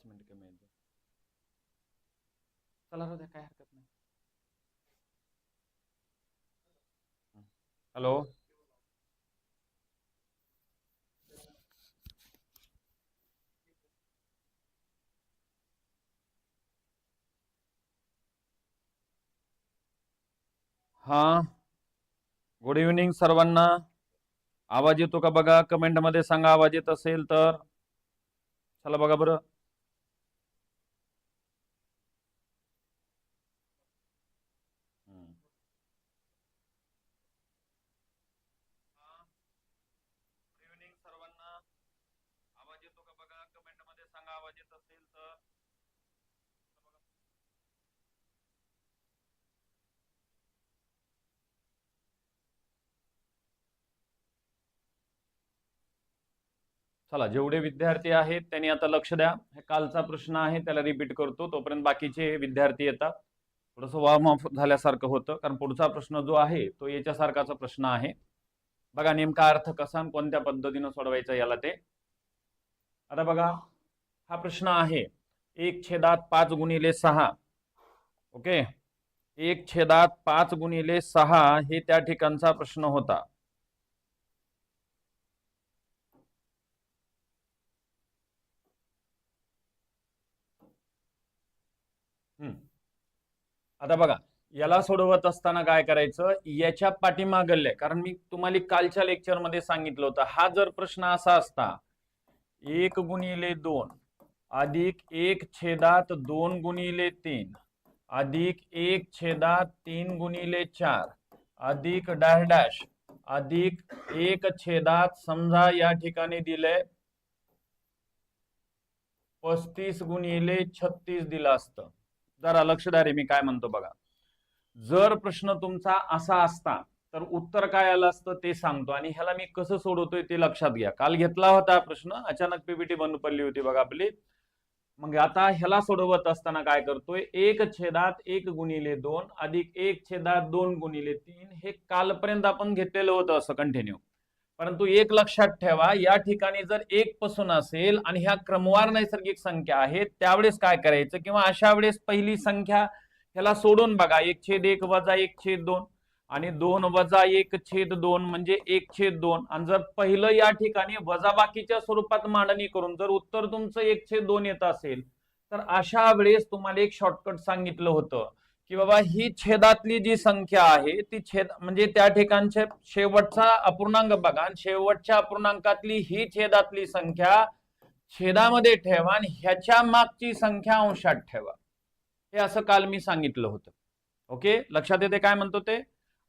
Minute कमी आहे. चला राहू द्या, काय हरकत नाही. हॅलो. हा, गुड इव्हनिंग सर्वांना. आवाज येतो का बघा, कमेंट मध्ये सांगा आवाज येत असेल तर. चला बघा बरं. गुड इव्हनिंग सर्वांना. आवाज येतो का बघा, कमेंट मध्ये सांगा आवाज येत असेल तर. चला, जेवढे विद्यार्थी आहेत त्यांनी आता लक्ष द्या. हे कालचा प्रश्न आहे, त्याला रिपीट करतो, तोपर्यंत बाकीचे विद्यार्थी येतात. थोडस वॉर्म अप झाल्यासारखं होतं, कारण पुढचा प्रश्न जो आहे तो याच्यासारखाचा प्रश्न आहे. बघा नेमका अर्थ कसा आणि कोणत्या पद्धतीने सोडवायचा याला ते. आता बघा, हा प्रश्न आहे 1/5 गुणिले 6. ओके, 1/5 गुणिले 6 हे त्या ठिकाणचा प्रश्न होता. आता बघा, याला सोडवत असताना काय करायचं, याच्या पाठीमागले, कारण मी तुम्हाला कालच्या लेक्चर मध्ये सांगितलं होतं, हा जर प्रश्न असा असता 1/2 अधिक 1/2 गुणिले 3 अधिक 1/3 गुणिले 4 अधिक डॅश अधिक 1/, समजा या ठिकाणी दिले 35 गुणिले 36 दिलं असतं. जरा लक्ष द्या रे, मी काय म्हणतो बघा. जर प्रश्न तुमचा असा असता तर उत्तर काय आलं असतं ते सांगतो, आणि ह्याला मी कसं सोडवतोय ते लक्षात घ्या. काल घेतला होता प्रश्न, अचानक पीपीटी बंद पडली होती बघा आपली. मग आता ह्याला सोडवत असताना काय करतोय, 1/1 गुणिले 2 अधिक 1/2 गुणिले 3 हे कालपर्यंत आपण घेतलेलं होतं असं कंटिन्यू. परंतु एक लक्षात ठेवा, या ठिकाणी जर 1 पासून असेल आणि ह्या क्रमवार नैसर्गिक संख्या आहेत, त्यावेळेस काय करायचं, किंवा अशा वेळेस पहिली संख्या ह्याला सोडून बघा, 1/1 वजा 1/2 आणि 2 वजा 1/2 म्हणजे 1/2. आणि जर पहिलं या ठिकाणी वजाबाकीच्या स्वरूपात मांडणी करून जर उत्तर तुमचं 1/2 येत असेल, तर अशा वेळेस तुम्हाला एक शॉर्टकट सांगितलं होतं की बाबा ही छेदातली जी संख्या आहे ती छेद म्हणजे त्या ठिकाणचे शेवटचा अपूर्णांक बघा, शेवटच्या अपूर्णांकातली ही छेदातली संख्या छेदामध्ये ठेवा आणि ह्याच्या मागची संख्या अंशात ठेवा. हे असं काल मी सांगितलं होतं. ओके, लक्षात येते काय म्हणतो ते.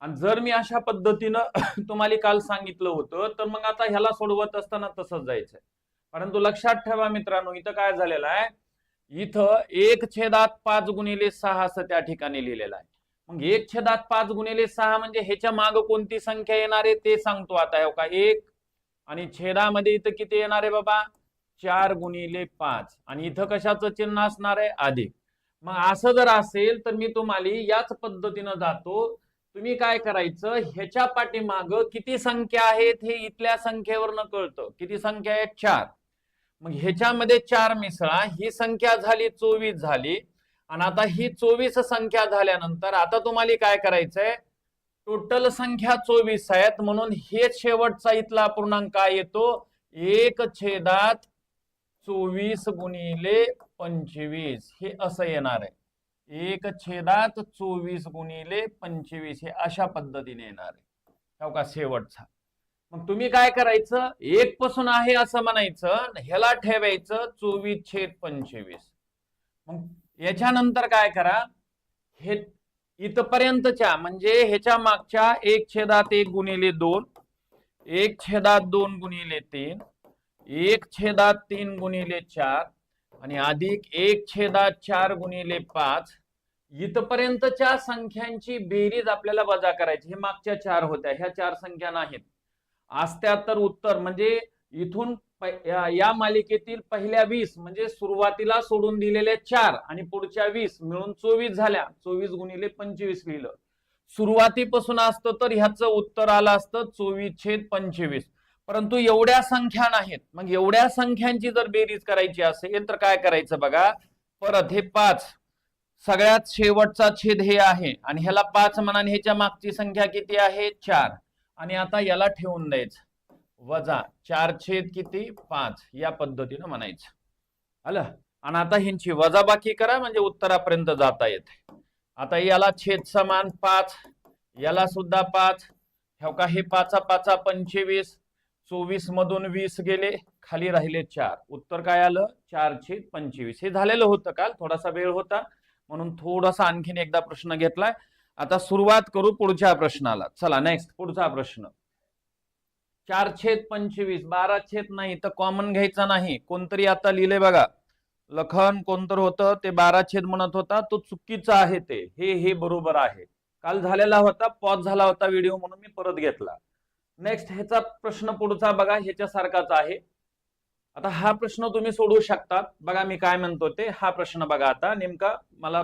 आणि जर मी अशा पद्धतीनं तुम्हाला काल सांगितलं होतं तर मग आता ह्याला सोडवत असताना तसंच जायचंय. परंतु लक्षात ठेवा मित्रांनो, इथं काय झालेलं आहे, इथं 1/5 गुणिले 6 असं त्या ठिकाणी लिहिलेलं आहे. मग 1/5 गुणिले 6 म्हणजे ह्याच्या माग कोणती संख्या येणार आहे ते सांगतो आता. हो का, 1 आणि छेदामध्ये इथं किती येणार आहे बाबा, 4 गुणिले 5 आणि इथं कशाचं चिन्ह असणार आहे, अधिक. मग असं जर असेल तर मी तुम्हाला याच पद्धतीनं जातो. तुम्ही काय करायचं, ह्याच्या पाठीमाग किती संख्या आहेत हे इथल्या संख्येवरनं कळतं. किती संख्या आहे, 4. मग ह्याच्यामध्ये 4 मिसळा, ही संख्या झाली 24 झाली. आणि आता ही 24 संख्या झाल्यानंतर आता तुम्हाला काय करायचंय, टोटल संख्या 24 आहेत, म्हणून हेच शेवटचा इथला अपूर्णांक काय येतो, 1/24 गुणिले 25 हे असं येणार आहे. 1/24 गुणिले 25 हे अशा पद्धतीने येणार आहे. हो का, शेवटचा. मग तुम्ही काय करायचं, 1 पासून आहे असं म्हणायचं, ह्याला ठेवायचं 24/25. मग याच्यानंतर काय करा, हे इथपर्यंतच्या म्हणजे ह्याच्या मागच्या 1/1 गुणिले 2 1/2 गुणिले 3 1/3 गुणिले 4 आणि अधिक 1/4 गुणिले 5 इथपर्यंतच्या संख्यांची बेरीज आपल्याला वजा करायची. हे मागच्या 4 होत्या, ह्या 4 संख्या नाहीत असत्या तर उत्तर म्हणजे इथून या मालिकेतील पहिल्या 20 म्हणजे सुरुवातीला सोडून दिलेल्या 4 आणि पुढच्या 20 मिळून 24 झाल्या. 24 गुणिले 25 लिहिलं. सुरुवातीपासून असतं तर ह्याचं उत्तर आलं असतं 24/25. परंतु एवढ्या संख्या नाहीत. मग एवढ्या संख्यांची जर बेरीज करायची असेल तर काय करायचं बघा. परत हे 5 सगळ्यात शेवटचा छेद हे आहे आणि ह्याला 5 म्हणा, ह्याच्या मागची संख्या किती आहे 4. आणि आता याला ठेवून द्यायचं वजा 4 छेद किती 5 या पद्धतीनं म्हणायचं. आलं. आणि आता ह्यांची वजाबाकी करा म्हणजे उत्तरापर्यंत जाता येते. आता याला छेद समान 5, याला सुद्धा 5. हे 5 5 25, 24 मधून 20 गेले, खाली राहिले 4. उत्तर काय आलं 4 छेद 25. हे झालेलं होतं काल, थोडासा वेळ होता म्हणून थोडासा आणखीन एकदा प्रश्न घेतलाय. आता सुरुवात करू पुढच्या प्रश्नाला. चला नेक्स्ट पुढचा प्रश्न. 4 छेद 25, 12 छेद नाही तर कॉमन घ्यायचा नाही. कोणतरी आता लिहिले बघा, लखन कोणतर होतं ते 12 छेद म्हणत होता, तो चुकीचा आहे. ते हे बरोबर आहे. काल झालेला होता, पॉज झाला होता व्हिडिओ म्हणून मी परत घेतला. नेक्स्ट ह्याचा प्रश्न पुढचा बघा, ह्याच्यासारखाच आहे. आता हा प्रश्न तुम्ही सोडवू शकता. बघा मी काय म्हणतो ते. हा प्रश्न बघा आता नेमका मला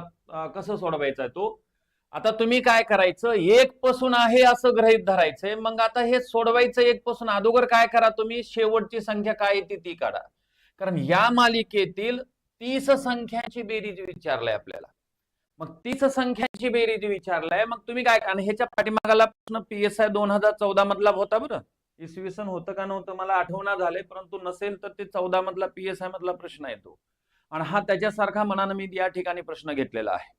कसं सोडवायचा आहे तो. आता तुम्ही काय करायचं, 1 पासून आहे असं गृहीत धरायचंय. मग आता हे सोडवायचं 1 पासून. अगोदर काय करा तुम्ही, शेवटची संख्या काय येते ती काढा. कारण या मालिकेतील 30 संख्यांची बेरीज विचारलाय आपल्याला. मग 30 संख्यांची बेरीज विचारलाय. मग तुम्ही काय, आणि ह्याच्या पाठीमागाला प्रश्न PSI 2014 मधला होता बरं. इसवी सन होतं का नव्हतं मला आठवणा झालंय, परंतु नसेल तर ते 14 मधला PSI मधला प्रश्न येतो. आणि हा त्याच्यासारखा मनानं मी या ठिकाणी प्रश्न घेतलेला आहे.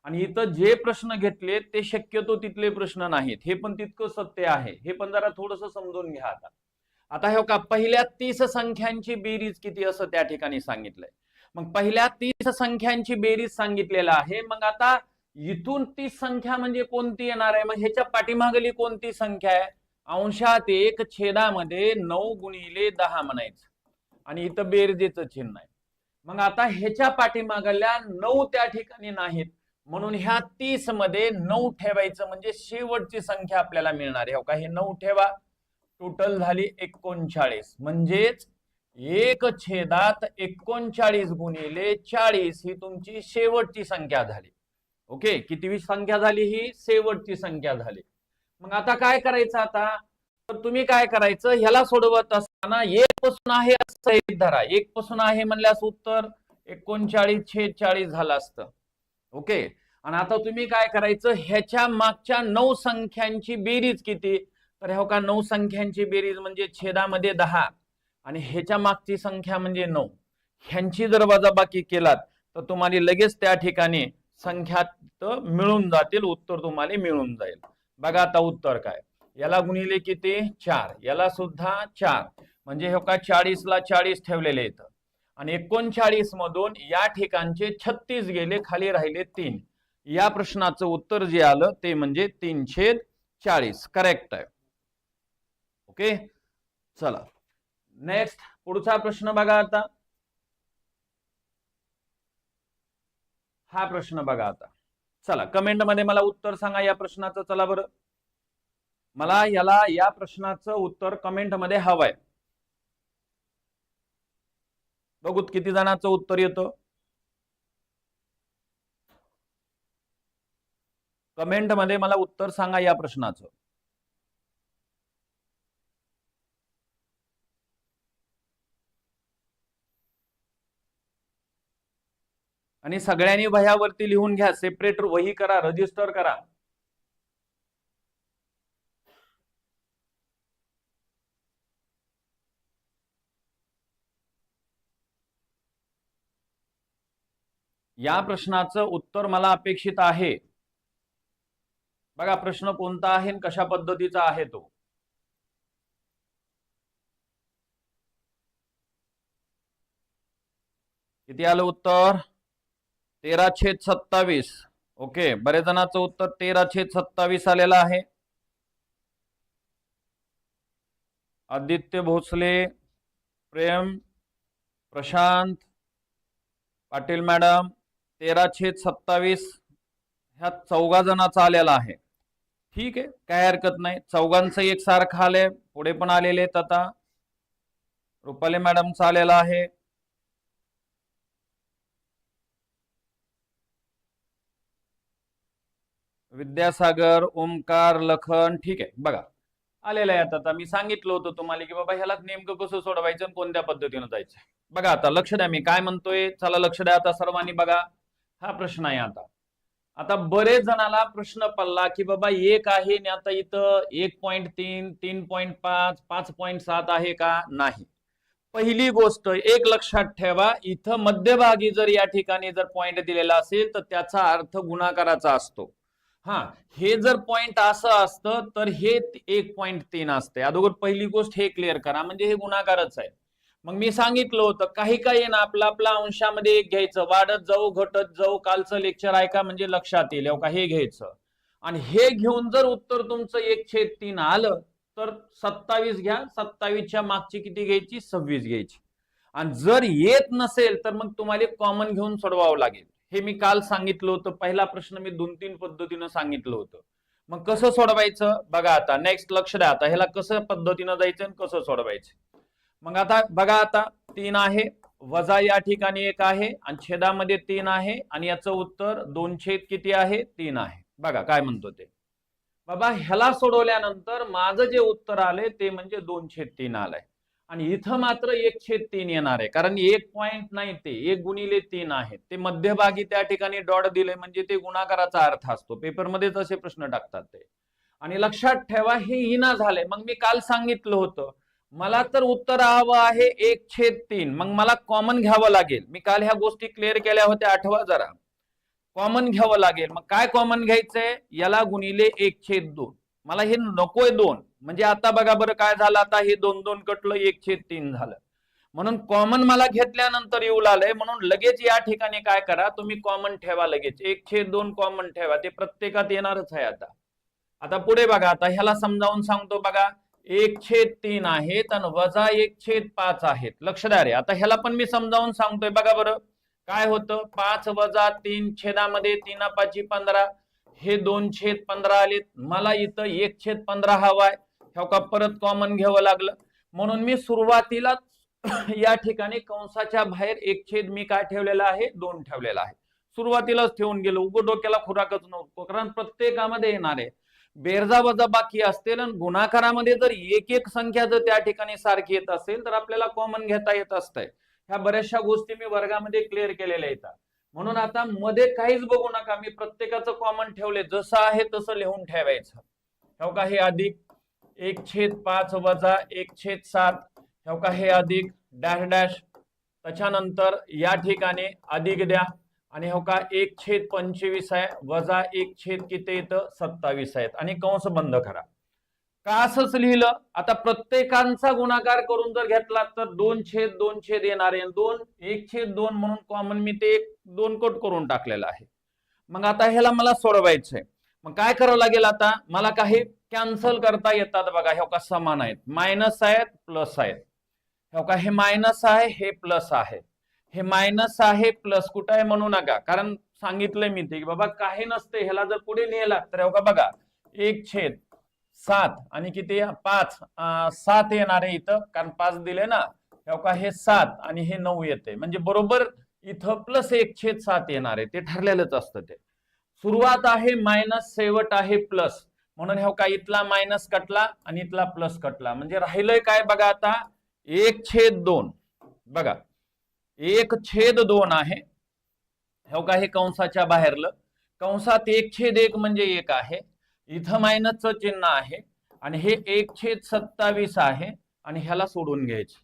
आणि इथं जे प्रश्न घेतले ते शक्यतो तिथले प्रश्न नाहीत. हे पण तितकं सत्य आहे. हे पण जरा थोडंसं समजून घ्या. आता हे का पहिल्या 30 संख्यांची बेरीज किती असं त्या ठिकाणी सांगितलंय. मग पहिल्या 30 संख्यांची बेरीज सांगितलेलं आहे. मग आता इथून 30 संख्या म्हणजे कोणती येणार आहे. मग ह्याच्या पाठीमागली कोणती संख्या आहे. अंशात 1 छेदामध्ये 9 गुणिले 10 म्हणायचं आणि इथं बेरजेचं चिन्ह आहे. मग आता ह्याच्या पाठीमागल्या 9 त्या ठिकाणी नाहीत म्हणून ह्या 30 मध्ये 9 ठेवायचं म्हणजे शेवटची संख्या आपल्याला मिळणार आहे. का हे 9 ठेवा, टोटल झाली 39. म्हणजेच 1 छेदात 39 गुणिले 40 ही तुमची शेवटची संख्या झाली. ओके, कितीवी संख्या झाली ही शेवटची संख्या झाली. मग आता काय करायचं, आता तर तुम्ही काय करायचं, ह्याला सोडवत असताना 1 पासून आहे असं एक धरा. 1 पासून आहे म्हणल्यास उत्तर 39 छेद 40 झालं असतं. ओके, आणि आता तुम्ही काय करायचं, ह्याच्या मागच्या 9 संख्यांची बेरीज किती. तर हे का 9 संख्यांची बेरीज म्हणजे छेदामध्ये 10 आणि ह्याच्या मागची संख्या म्हणजे 9. ह्यांची जर वजाबाकी केलात तर तुम्हाला लगेच त्या ठिकाणी संख्या मिळून जातील. उत्तर तुम्हाला मिळून जाईल. बघा आता उत्तर काय. याला गुणिले किती 4, याला सुद्धा 4 म्हणजे हे का 40 ला 40 ठेवलेले आहेत आणि 39 मधून या ठिकाणचे 36 गेले, खाली राहिले 3. या प्रश्नाचं उत्तर जे आलं ते म्हणजे 3/40 करेक्ट आहे. ओके, चला नेक्स्ट पुढचा प्रश्न बघा. आता हा प्रश्न बघा. आता चला कमेंट मध्ये मला उत्तर सांगा या प्रश्नाचं. चला बरं, मला या प्रश्नाचं उत्तर कमेंट मध्ये हवंय. बघूत किती जणांचं उत्तर येतं. कमेंट मध्ये मला उत्तर सांगा या प्रश्नाचं. आणि सगळ्यांनी वह्यावरती लिहून घ्या. सेपरेट वही करा, रजिस्टर करा. या प्रश्नाचं उत्तर मला अपेक्षित आहे. बघा प्रश्न कोणता आहे आणि कशा पद्धतीचा आहे तो. किती आलं उत्तर 13/27. ओके, बरेच जणांचं उत्तर 13/27 आलेलं आहे. आदित्य भोसले, प्रेम, प्रशांत पाटील मॅडम 13/27 ह्या 4 जणांचा आलेला आहे. ठीक आहे, काय हरकत नाही. 4 एकसारखं आले, पुढे पण आलेले आहेत. आता रुपाली मॅडमचा आलेला आहे. विद्यासागर, ओमकार, लखन. ठीक आहे, बघा आलेलं आहे. आता मी सांगितलं होतं तुम्हाला की बाबा ह्याला नेमकं कसं सोडवायचं आणि कोणत्या पद्धतीनं जायचं. बघा आता लक्ष द्या मी काय म्हणतोय, चला लक्ष द्या आता सर्वांनी. बघा हा प्रश्न आहे. आता आता बरेच जणाला प्रश्न पडला की बाबा एक आहे आणि आता इथं 1.3, 3.5, 5.7 आहे का? नाही. पहिली गोष्ट एक लक्षात ठेवा, इथं मध्यभागी जर या ठिकाणी जर पॉइंट दिलेला असेल तर त्याचा अर्थ गुणाकाराचा असतो. हा, हे जर पॉइंट असं असतं तर हे 1.3 असते. अगोदर पहिली गोष्ट हे क्लिअर करा, म्हणजे हे गुणाकारच आहे. मग मी सांगितलं होतं काही काही ना आपला आपला अंशामध्ये एक घ्यायचं, वाढत जाऊ घटत जाऊ, कालचं लेक्चर ऐका म्हणजे लक्षात येईल. का हे घ्यायचं आणि हे घेऊन जर उत्तर तुमचं 1/3 आलं तर 27 घ्या, 27च्या मागची किती घ्यायची? 26 घ्यायची. आणि जर येत नसेल तर मग तुम्हाला कॉमन घेऊन सोडवावं लागेल. हे मी काल सांगितलं होतं. पहिला प्रश्न मी 2-3 पद्धतीनं सांगितलं होतं. मग कसं सोडवायचं बघा. आता नेक्स्ट लक्ष द्या, आता ह्याला कसं पद्धतीनं जायचं आणि कसं सोडवायचं. मग आता बघा, आता 3 आहे, वजा या ठिकाणी 1 आहे आणि छेदामध्ये 3 आहे आणि याचं उत्तर 2 किती आहे? 3 आहे. बघा काय म्हणतो ते. बाबा ह्याला सोडवल्यानंतर माझं जे उत्तर आले ते म्हणजे 2/3 आलंय आणि इथं मात्र 1/3 येणार आहे, कारण 1 पॉइंट नाही, ते 1/3 आहे. ते मध्यभागी त्या ठिकाणी डॉट दिले म्हणजे ते गुणाकाराचा अर्थ असतो. पेपरमध्येच असे प्रश्न टाकतात ते. आणि लक्षात ठेवा हे हिना झाले. मग मी काल सांगितलं होतं मला तर उत्तर हवं आहे 1/3, मग मला कॉमन घ्यावं लागेल. मी काल ह्या गोष्टी क्लिअर केल्या होत्या, आठवा जरा. कॉमन घ्यावं लागेल. मग काय कॉमन घ्यायचंय? याला गुणिले 1/2. मला हे नकोय 2, म्हणजे आता बघा बरं काय झालं, आता हे 2 कटलं 1/3 झालं. म्हणून कॉमन मला घेतल्यानंतर येऊ लागलंय, म्हणून लगेच या ठिकाणी काय करा तुम्ही, कॉमन ठेवा लगेच. 1/2 कॉमन ठेवा, ते प्रत्येकात येणारच आहे. आता आता पुढे बघा, आता ह्याला समजावून सांगतो बघा. 1/3 आहेत आणि वजा 1/5 आहेत. लक्ष द्या रे. आता ह्याला पण मी समजावून सांगतोय बघा बरं. काय होतं? 5 वजा 3 छेदामध्ये 3 5 15, हे 2/15 आले. मला इथं 1/15 हवाय. ह्या का परत कॉमन घ्यावं लागलं. म्हणून मी सुरुवातीला या ठिकाणी कंसाच्या बाहेर 1 मी काय ठेवलेला आहे? 2 ठेवलेला आहे. सुरुवातीलाच ठेवून गेलो, उगं डोक्याला खुराकच नव्हतो, कारण प्रत्येकामध्ये येणार आहे. बेरजा वजा बाकी असतील आणि गुणाकारामध्ये जर एक एक संख्या जर त्या ठिकाणी सारखी येत असेल तर आपल्याला कॉमन घेता येत असतंय. ह्या बऱ्याचशा गोष्टी मी वर्गामध्ये क्लिअर केलेल्या आहेत. म्हणून आता मध्ये काहीच बघू नका, मी प्रत्येकाचं कॉमन ठेवले, जसं आहे तसं लिहून ठेवायचं. हो का, हे अधिक 1/5 वजा 1/7, हो का हे अधिक डॅश डॅश, त्याच्यानंतर या ठिकाणी अधिक द्या आणि हो का 1/25 आहे वजा 1 किती येतं? 27 आहेत आणि कंस बंद करा. का असंच लिहिलं? आता प्रत्येकांचा गुणाकार करून जर घेतला तर 2/2 येणार आहे. 1/2 म्हणून कॉमन मी ते 2 कट करून टाकलेलं आहे. मग आता ह्याला मला सोडवायचंय. मग काय करावं लागेल? आता मला काही कॅन्सल करता येतात बघा. हे का समान आहेत, मायनस आहेत प्लस आहेत. हो का हे मायनस आहे, हे प्लस आहे. हे मायनस आहे प्लस कुठं आहे म्हणू नका, कारण सांगितलंय मी ते की बाबा काही नसते. ह्याला जर पुढे नेला तर हो का बघा 1/7 आणि किती 5 7 येणार आहे इथं, कारण 5 दिले ना. हो का हे 7 आणि हे 9 येते, म्हणजे बरोबर इथं प्लस 1/7 येणार आहे. ते ठरलेलंच असतं. ते सुरुवात आहे मायनस, शेवट आहे प्लस, म्हणून हो का इथला मायनस कटला आणि इथला प्लस कटला, म्हणजे राहिलंय काय बघा आता 1/2. बघा 1/2 आहे. हो का हे कंसाच्या बाहेरलं, कंसात 1/1 म्हणजे 1 आहे. इथं मायनसचं चिन्ह आहे आणि हे 1/27 आहे आणि ह्याला सोडून घ्यायचे.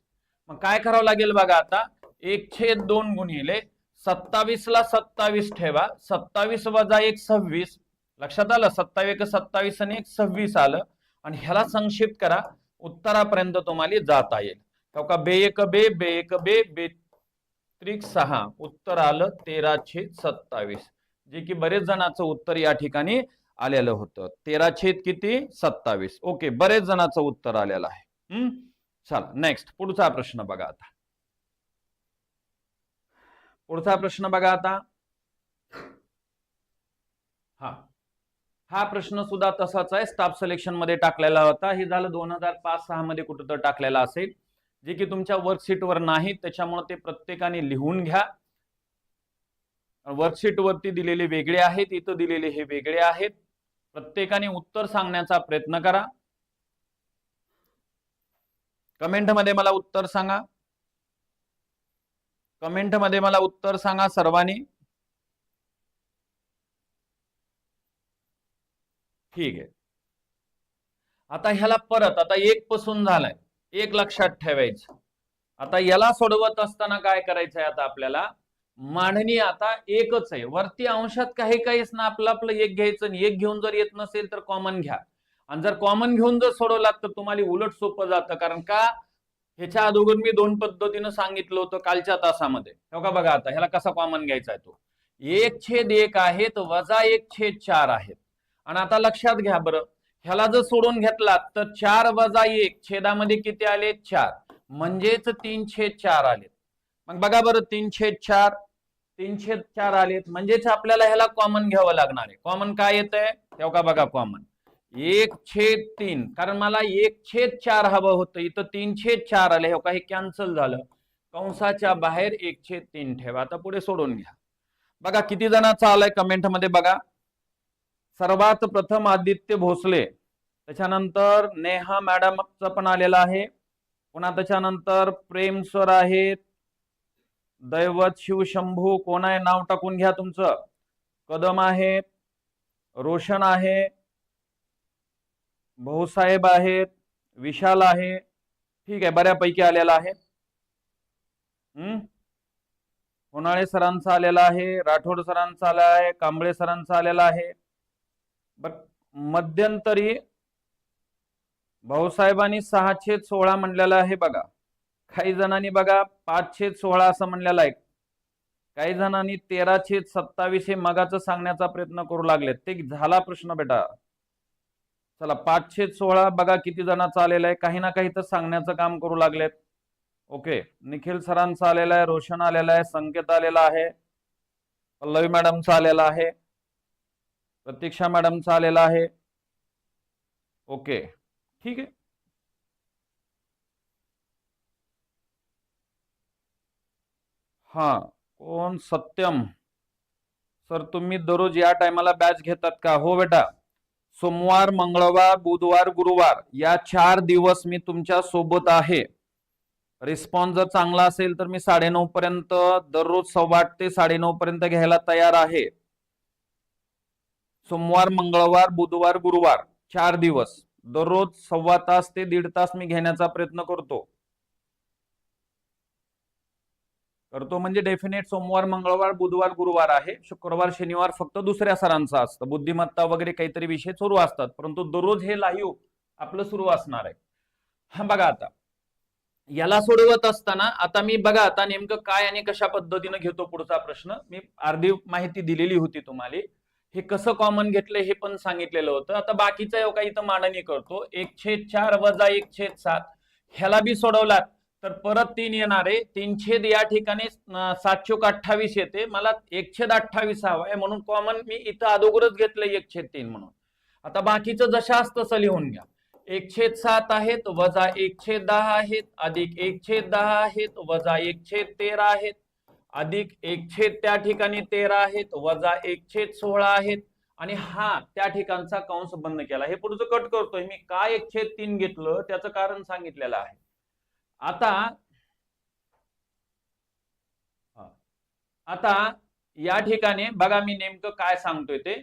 मग काय करावं लागेल बघा आता, 1/2 गुणिले 27 ला 27 ठेवा, 27 वजा 1 26. लक्षात आलं? 27 27 आणि 1 26 आलं आणि ह्याला संक्षिप्त करा, उत्तरापर्यंत तुम्हाला जाता येईल. हो का बे 1 बे, बे 1 बे, बे 6, उत्तर आलं 13/27, जे की बरेच जणांचं उत्तर या ठिकाणी आलेलं होतं. 13/27. ओके, बरेच जणांचं उत्तर आलेलं आहे. चला नेक्स्ट पुढचा प्रश्न बघा. आता पुढचा प्रश्न बघा. आता हा प्रश्न सुद्धा तसाच आहे, स्टाफ सिलेक्शन मध्ये टाकलेला होता. हे झालं 2005-6 मध्ये कुठं तर टाकलेला असेल, जे की तुमच्या वर्कशीट वर नाही, त्याच्यामुळे ते प्रत्येकाने लिहून घ्या. वर्कशीट वरती दिलेले वेगळे आहेत, इथं दिलेले हे वेगळे आहेत. प्रत्येकाने उत्तर सांगण्याचा प्रयत्न करा. कमेंट मध्ये मला उत्तर सांगा, कमेंट मध्ये मला उत्तर सांगा सर्वांनी. ठीक आहे. आता ह्याला परत आता 1 पासून झालाय, 1 लक्षात ठेवायचं. आता याला सोडवत असताना काय करायचंय, आता आपल्याला मांडणी आता एकच आहे. वरती अंशात काही काहीच ना, आपलं आपलं 1 घ्यायचं आणि 1 घेऊन जर येत नसेल तर कॉमन घ्या. आणि जर कॉमन घेऊन जर सोडवलात तर तुम्हाला उलट सोपं जातं. कारण का, ह्याच्या अगोदर मी 2 पद्धतीनं सांगितलं होतं कालच्या तासामध्ये. हो का, बघा आता ह्याला कसा कॉमन घ्यायचा आहे तो. 1/1 आहेत वजा 1/4 आहेत. आणि आता लक्षात घ्या बरं, ह्याला जर सोडून घेतलात तर 4 वजा 1 छेदामध्ये किती आले, 4, म्हणजेच 3/4 आले. मग बघा बरं, 3/4 आलेत, म्हणजेच आपल्याला ह्याला कॉमन घ्यावं लागणार आहे. कॉमन काय येत आहे तेव्हा बघा, कॉमन 1/3, कारण मला 1/4 हवं होतं, इथं 3/4 आले. हो का, हे कॅन्सल झालं. कंसाच्या बाहेर 1/3 ठेवा. आता पुढे सोडून घ्या. बघा किती जणांचा आलाय कमेंट मध्ये बघा. सर्वात प्रथम आदित्य भोसले, त्याच्यानंतर नेहा मॅडमचा पण आलेला आहे, पुन्हा त्याच्यानंतर प्रेम सर आहेत, दैवत शिवशंभू कोण आहे नाव टाकून घ्या तुमचं, कदम आहेत, रोशन आहे, भाऊसाहेब आहेत, विशाल आहे. ठीक आहे, बऱ्यापैकी आलेला आहे. होनाळे सरांचा आलेला आहे, राठोड सरांचा आला आहे, कांबळे सरांचा आलेला आहे. मध्यंतरी भाऊसाहेबांनी 6/16 म्हणलेला आहे बघा. काही जणांनी बघा 5/16 असं म्हणलेलं आहे. काही जणांनी 13/27 हे मगाचं सांगण्याचा प्रयत्न करू लागले. ते झाला प्रश्न बेटा. चला 5/16 बघा किती जणांचा आलेला आहे. काही ना काही तर सांगण्याचं काम करू लागलेत. ओके, निखिल सरांचा आलेला आहे, रोशन आलेला आहे, संकेत आलेला आहे, पल्लवी मॅडमचा आलेला आहे, प्रतीक्षा मॅडमचा आलेला आहे. ओके, ठीक आहे. हा, कोण, सत्यम सर, तुम्ही दररोज या टायमाला बॅच घेतात का? हो बेटा, सोमवार, मंगळवार, बुधवार, गुरुवार या 4 दिवस मी तुमच्या सोबत आहे. रिस्पॉन्स जर चांगला असेल तर मी 9:30 पर्यंत दररोज 8:15 ते 9:30 पर्यंत घ्यायला तयार आहे. सोमवार, मंगळवार, बुधवार, गुरुवार 4 दिवस दररोज 1.25 तास ते 1.5 तास मी घेण्याचा प्रयत्न करतो. म्हणजे डेफिनेट सोमवार, मंगळवार, बुधवार, गुरुवार आहे. शुक्रवार, शनिवार फक्त दुसऱ्या सरांचं असतं, बुद्धिमत्ता वगैरे काहीतरी विषय सुरू असतात, परंतु दररोज हे लाईव्ह आपलं सुरू असणार आहे. हा बघा, आता याला सोडवत असताना आता मी बघा आता नेमकं काय आणि कशा पद्धतीने घेतो पुढचा प्रश्न. मी अर्धी माहिती दिलेली होती तुम्हाला, हे कसं कॉमन घेतलंय हे पण सांगितलेलं होतं. आता बाकीचं काही इथं मांडणी करतो. 1/4 वजा 1/7 ह्याला बी सोडवलात तर परत 3 येणार आहे. 3 या ठिकाणी 7/28 येते. मला 1/28 हवा आहे, म्हणून कॉमन मी इथं अगोदरच घेतलंय 1/3 म्हणून. आता बाकीचं जशाच तसं लिहून घ्या. 1/7 आहेत वजा 1/10 आहेत अधिक 1/10 आहेत वजा 1/13 आहेत अधिक 1 त्या ठिकाणी 13 आहेत वजा 1/16 आहेत. आणि हा त्या ठिकाणचा कंस बंद केला. हे पुढचं कट करतोय मी. काय 1/3 घेतलं त्याचं कारण सांगितलेलं आहे. आता या ठिकाणी बघा मी नेमकं काय सांगतोय ते.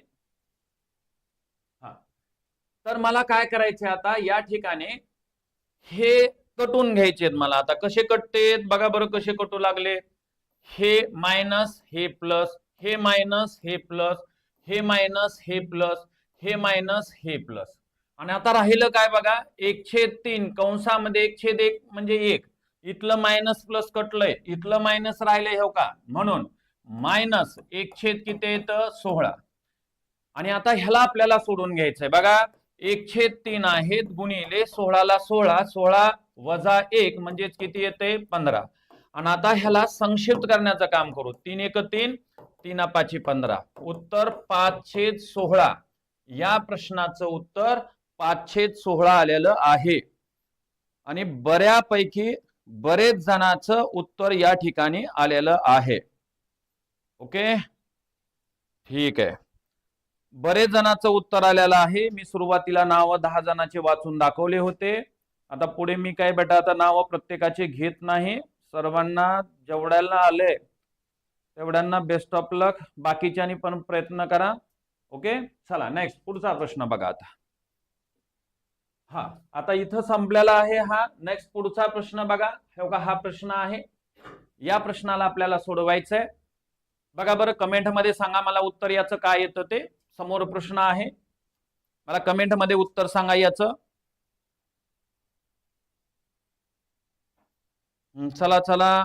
तर मला काय करायचंय आता, या ठिकाणी हे कटून घ्यायचे मला. आता कसे कटतेत बघा बरं, कसे कटू लागले. हे मायनस, हे प्लस, हे मायनस, हे प्लस, हे मायनस, हे प्लस, हे मायनस, हे प्लस. आणि आता राहिलं काय बघा, 1/3 कंसामध्ये 1/1 म्हणजे 1. इथलं मायनस प्लस कटलंय, इथलं मायनस राहिलंय हो का, म्हणून मायनस 1/, किती येतं 16. आणि आता ह्याला आपल्याला सोडून घ्यायचंय बघा. 1/3 आहेत गुणिले 16 ला 16, 16 वजा 1 म्हणजेच किती येते 15. आणि आता ह्याला संक्षिप्त करण्याचं काम करू. 3 1 3, 3 5 15. उत्तर 5/16. या प्रश्नाचं उत्तर 5/16 आलेलं आहे. आणि बऱ्यापैकी बरेच जणांचं उत्तर या ठिकाणी आलेलं आहे. ओके, ठीक आहे. बरेच जणांचं उत्तर आलेलं आहे. मी सुरुवातीला नाव 10 जणांचे वाचून दाखवले होते. आता पुढे मी काय बेटा आता नाव प्रत्येकाचे घेत नाही, सर्वांना जेवढ्याला आले तेवढ्यांना बेस्ट ऑफ लक, बाकीच्यांनी पण प्रयत्न करा. ओके, चला नेक्स्ट पुढचा प्रश्न बघा आता. हा आता इथं संपलेला आहे हा. नेक्स्ट पुढचा प्रश्न बघा. हे बघा हा प्रश्न आहे, या प्रश्नाला आपल्याला सोडवायचंय. बघा बरं कमेंट मध्ये सांगा मला उत्तर याचं काय येतं ते. समोर प्रश्न आहे, मला कमेंट मध्ये उत्तर सांगा याचं. चला चला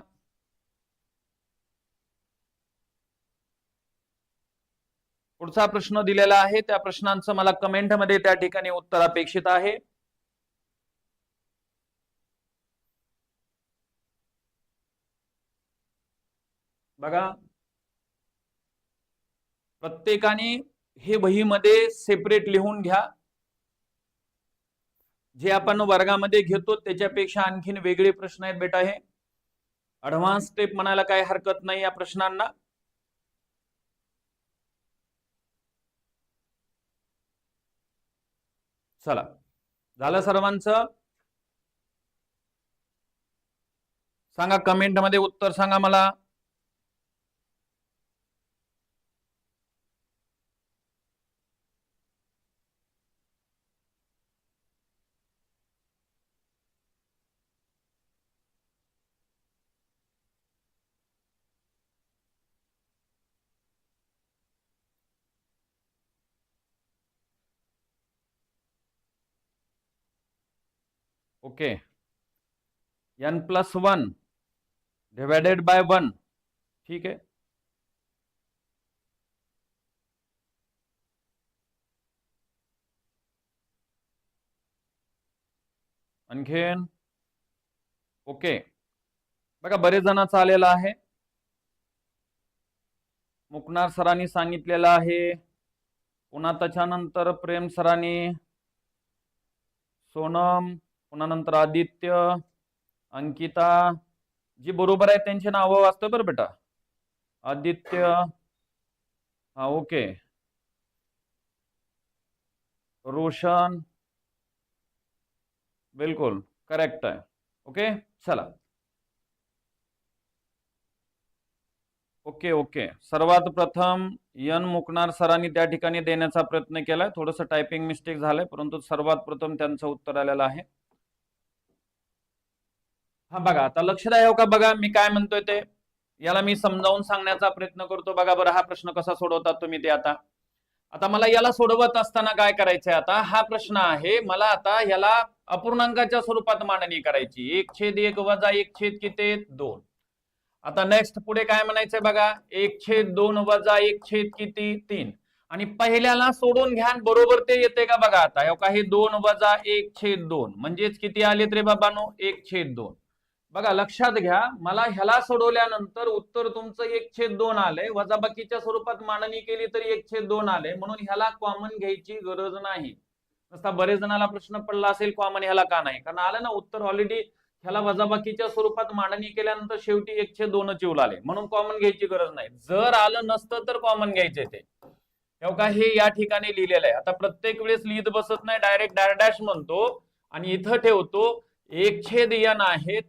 पुढचा प्रश्न दिलेला आहे, त्या प्रश्नांचं मला कमेंट मध्ये त्या ठिकाणी उत्तर अपेक्षित आहे. बघा प्रत्येकाने हे वहीमध्ये सेपरेट लिहून घ्या. जे आपण वर्गामध्ये घेतो त्याच्यापेक्षा आणखीन वेगळे प्रश्न आहेत बेटा. हे ऍडव्हान्स स्टेप म्हणायला काही हरकत नाही या प्रश्नांना. चला झालं सर्वांचं. सांगा कमेंट मध्ये उत्तर सांगा मला. Okay, n+1 divided by 1. ठीक आहे, आणखीन ओके. बघा बरेच जणांचा आलेला आहे. मुकनार सरांनी सांगितलेलं आहे, पुन्हा त्याच्यानंतर प्रेम सरांनी, सोनम, पुन्हा नंतर आदित्य, अंकिता, जी बरोबर आहे त्यांची नावं वाचतोय बरं बेटा. आदित्य, हा ओके, रोशन, बिल्कुल करेक्ट आहे. ओके चला ओके ओके. सर्वात प्रथम यन मुकनार सरांनी त्या ठिकाणी देण्याचा प्रयत्न केलाय. थोडंसं टायपिंग मिस्टेक झालंय, परंतु सर्वात प्रथम त्यांचं उत्तर आलेलं आहे. हा बघा आता लक्ष द्या हो का. बघा मी काय म्हणतोय ते याला मी समजावून सांगण्याचा प्रयत्न करतो. बघा बरं हा प्रश्न कसा सोडवतात तुम्ही ते. आता मला याला सोडवत असताना काय करायचंय, आता हा प्रश्न आहे, मला आता याला अपूर्णांकाच्या स्वरूपात मांडणी करायची. 1/1 वजा 1 किती 2. आता नेक्स्ट पुढे काय म्हणायचंय बघा, 1/2 वजा 1 किती 3. आणि पहिल्याला सोडून घ्या बरोबर ते येते का बघा. आता काही 2 वजा 1/2 म्हणजेच किती आलेत रे बाबांनो 1/2. बघा लक्षात घ्या, मला ह्याला सोडवल्यानंतर उत्तर तुमचं 1/2 आलंय, वजाबाकीच्या स्वरूपात मांडणी केली तरी 1/2 आले, म्हणून ह्याला कॉमन घ्यायची गरज नाही. तसा बरेच जणांना प्रश्न पडला असेल कॉमन ह्याला का नाही, कारण आलं ना उत्तर ऑलरेडी ह्याला वजाबाकीच्या स्वरूपात मांडणी केल्यानंतर शेवटी 1/2 आले, म्हणून कॉमन घ्यायची गरज नाही. जर आलं नसतं तर कॉमन घ्यायचे ते. तेव्हा हे या ठिकाणी लिहिलेलं आहे. आता प्रत्येक वेळेस लिहित बसत नाही, डायरेक्ट डॅश म्हणतो आणि इथं ठेवतो 1/n आहेत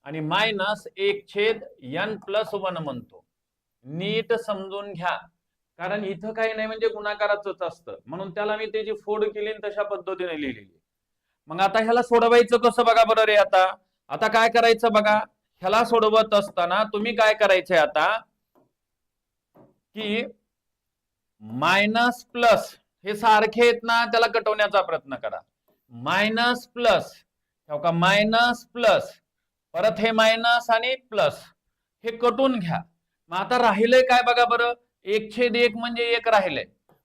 आणि -1/n+1 म्हणतो. नीट समजून घ्या, कारण इथं काही नाही म्हणजे गुणाकाराच असतं, म्हणून त्याला मी त्याची फोड केली तशा पद्धतीने लिहिलेली. मग आता ह्याला सोडवायचं कसं बघा बरं रे. आता काय करायचं बघा, ह्याला सोडवत असताना तुम्ही काय करायचंय आता की मायनस प्लस हे सारखे आहेत ना, त्याला कटवण्याचा प्रयत्न करा. मायनस प्लस, मायनस प्लस, परत हे मायनस आणि प्लस हे कटून घ्या. मग आता राहिलंय काय बघा बरं, 1/1 म्हणजे 1 राहिलंय,